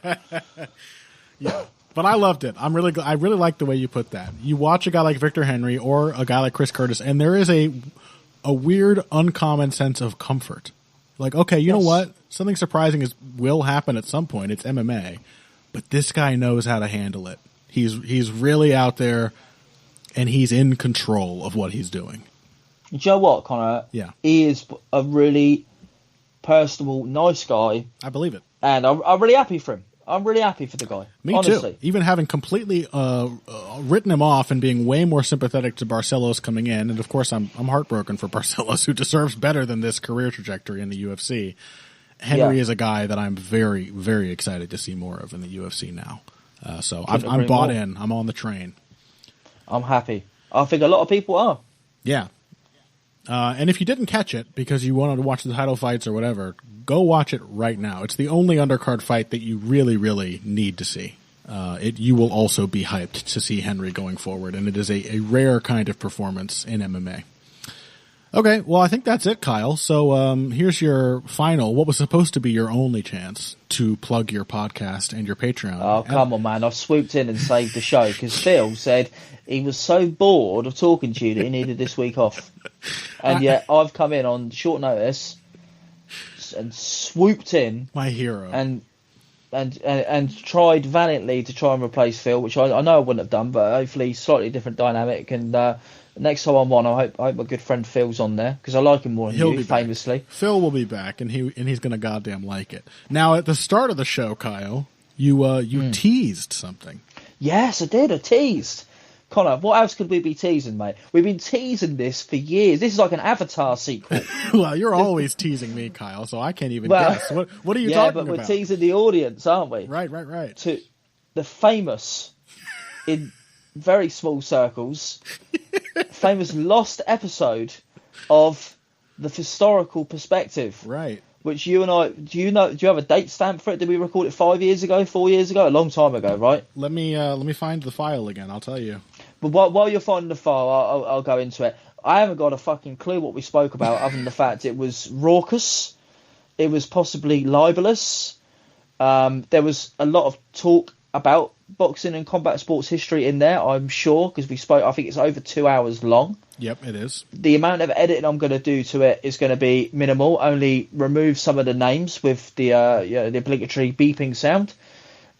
Yeah, but I loved it. I really like the way you put that. You watch a guy like Victor Henry or a guy like Chris Curtis, and there is a weird, uncommon sense of comfort. Like, okay, you know what? Something surprising will happen at some point. It's MMA, but this guy knows how to handle it. He's really out there, and he's in control of what he's doing. Do you know what, Connor? Yeah, he is a really personable, nice guy. I believe it, and I'm really happy for him. I'm really happy for the guy. Me honestly. too. Even having completely written him off and being way more sympathetic to Barcelos coming in, and of course I'm heartbroken for Barcelos, who deserves better than this career trajectory in the UFC. Henry is a guy that I'm very, very excited to see more of in the UFC now. So I'm bought in. I'm on the train. I'm happy. I think a lot of people are. Yeah. And if you didn't catch it because you wanted to watch the title fights or whatever, go watch it right now. It's the only undercard fight that you really, really need to see. You will also be hyped to see Henry going forward, and it is a rare kind of performance in MMA. Okay, well, I think that's it, Kyle. So here's your final, what was supposed to be your only chance to plug your podcast and your Patreon. Oh, come on, man. I swooped in and saved the show because Phil said he was so bored of talking to you that he needed this week off. And yet I've come in on short notice and swooped in. My hero. And tried valiantly to try and replace Phil, which I know I wouldn't have done, but hopefully slightly different dynamic. And next time I'm on, I hope my good friend Phil's on there because I like him more than you, famously. Phil will be back, and he's going to goddamn like it. Now, at the start of the show, Kyle, you teased something. Yes, I did. I teased. Connor, what else could we be teasing, mate? We've been teasing this for years. This is like an Avatar sequel. Well, you're always teasing me, Kyle, so I can't even guess. What are you talking about? Yeah, but we're teasing the audience, aren't we? Right. To the famous, in very small circles, famous lost episode of the historical perspective. Right. Which you and I, do you have a date stamp for it? Did we record it 5 years ago, 4 years ago? A long time ago, right? Let me find the file again, I'll tell you. But while you're finding the file, I'll go into it. I haven't got a fucking clue what we spoke about other than the fact it was raucous. It was possibly libelous. There was a lot of talk about boxing and combat sports history in there, I'm sure, because we spoke, I think it's over 2 hours long. Yep, it is. The amount of editing I'm going to do to it is going to be minimal. Only remove some of the names with the obligatory beeping sound.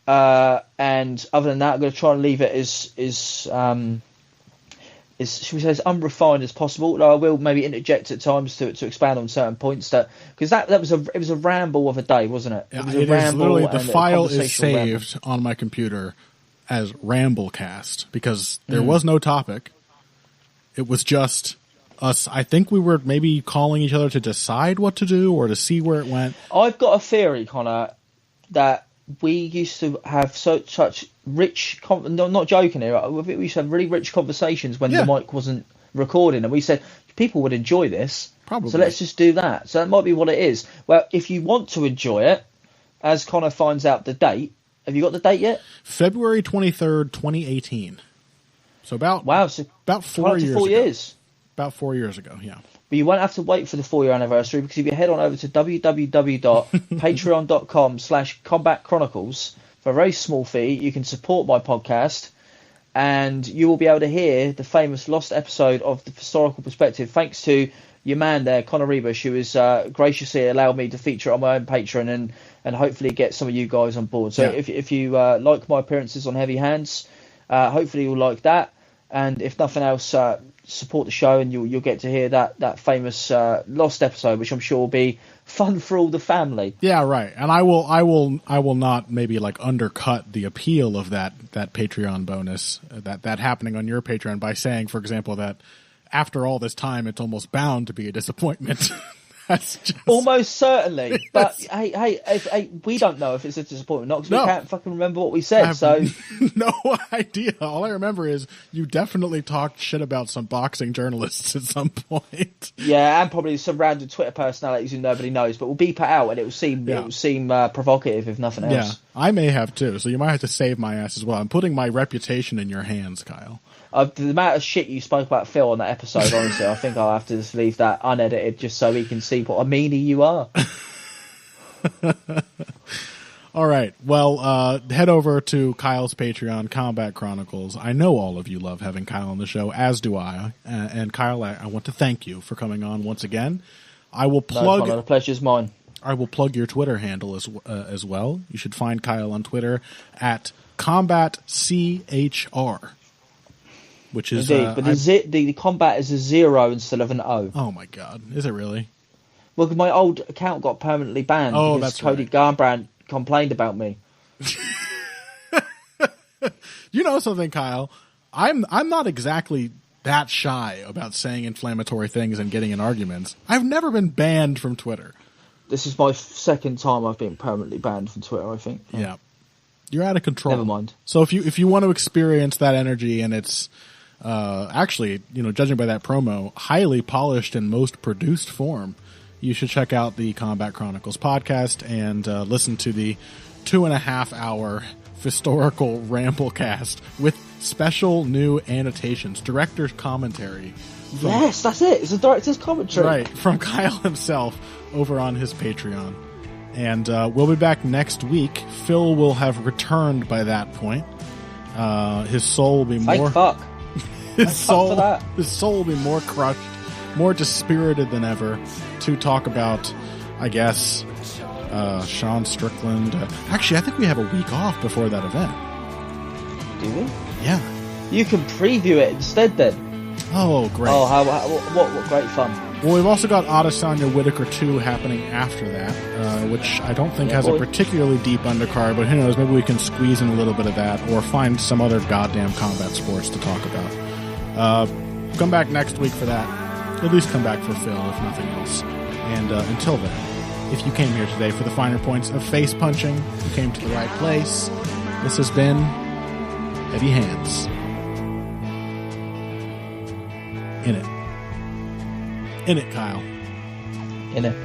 And other than that, I'm going to try and leave it as should we say, as unrefined as possible. I will maybe interject at times to expand on certain points because it was a ramble of a day, wasn't it? Yeah, it is literally the file is saved on my computer as Ramblecast because there was no topic. It was just us. I think we were maybe calling each other to decide what to do or to see where it went. I've got a theory, Connor, that we used to have such rich, not joking here, we used to have really rich conversations when the mic wasn't recording, and we said people would enjoy this. Probably. So let's just do that. So that might be what it is. Well, if you want to enjoy it, as Connor finds out the date, have you got the date yet? February 23rd, 2018. So about 4 years ago. About 4 years ago, yeah. But you won't have to wait for the 4-year anniversary because if you head on over to www.patreon.com/Combat Chronicles for a very small fee, you can support my podcast and you will be able to hear the famous lost episode of the historical perspective thanks to your man there, Conor Rebush, who has graciously allowed me to feature it on my own Patreon and hopefully get some of you guys on board. So if you like my appearances on Heavy Hands, hopefully you'll like that. And if nothing else, support the show and you'll get to hear that famous lost episode, which I'm sure will be fun for all the family. Yeah, right. And I will not maybe like undercut the appeal of that Patreon bonus that happening on your Patreon by saying, for example, that after all this time, it's almost bound to be a disappointment. That's just... Almost certainly. Yes. But hey, we don't know if it's a disappointment or not, because No. we can't fucking remember what we said. So no idea. All I remember is you definitely talked shit about some boxing journalists at some point. yeah, and probably some random Twitter personalities who nobody knows. But we'll beep it out, and it will seem provocative if nothing else. Yeah, I may have too. So you might have to save my ass as well. I'm putting my reputation in your hands, Kyle. The amount of shit you spoke about Phil on that episode, honestly, I think I'll have to just leave that unedited just so he can see what a meanie you are. All right. Well, head over to Kyle's Patreon, Combat Chronicles. I know all of you love having Kyle on the show, as do I. And Kyle, I want to thank you for coming on once again. I will plug. No, the pleasure's mine. I will plug your Twitter handle as well. You should find Kyle on Twitter at CombatCHR. Which is indeed, but the combat is a 0 instead of an O. Oh my god, is it really? Well, my old account got permanently banned because Cody Garbrandt complained about me. You know something, Kyle? I'm not exactly that shy about saying inflammatory things and getting in arguments. I've never been banned from Twitter. This is my second time I've been permanently banned from Twitter, I think. Yeah. You're out of control. Never mind. So if you want to experience that energy, and it's actually, judging by that promo, highly polished and most produced form, you should check out the Combat Chronicles podcast and listen to the 2.5-hour historical Ramblecast with special new annotations, director's commentary. Yes, that's it. It's a director's commentary. Right, from Kyle himself over on his Patreon. And we'll be back next week. Phil will have returned by that point. His soul will be more... fuck. His soul will be more crushed, more dispirited than ever to talk about, I guess, Sean Strickland. Actually, I think we have a week off before that event. Do we? Yeah. You can preview it instead then. Oh, great. Oh, what great fun. Well, we've also got Adesanya Whitaker 2 happening after that, which I don't think has a particularly deep undercard, but who knows, maybe we can squeeze in a little bit of that or find some other goddamn combat sports to talk about. Come back next week for that. At least come back for Phil, if nothing else. And until then, if you came here today for the finer points of face punching, you came to the right place. This has been Heavy Hands. In it. In it, Kyle. In it.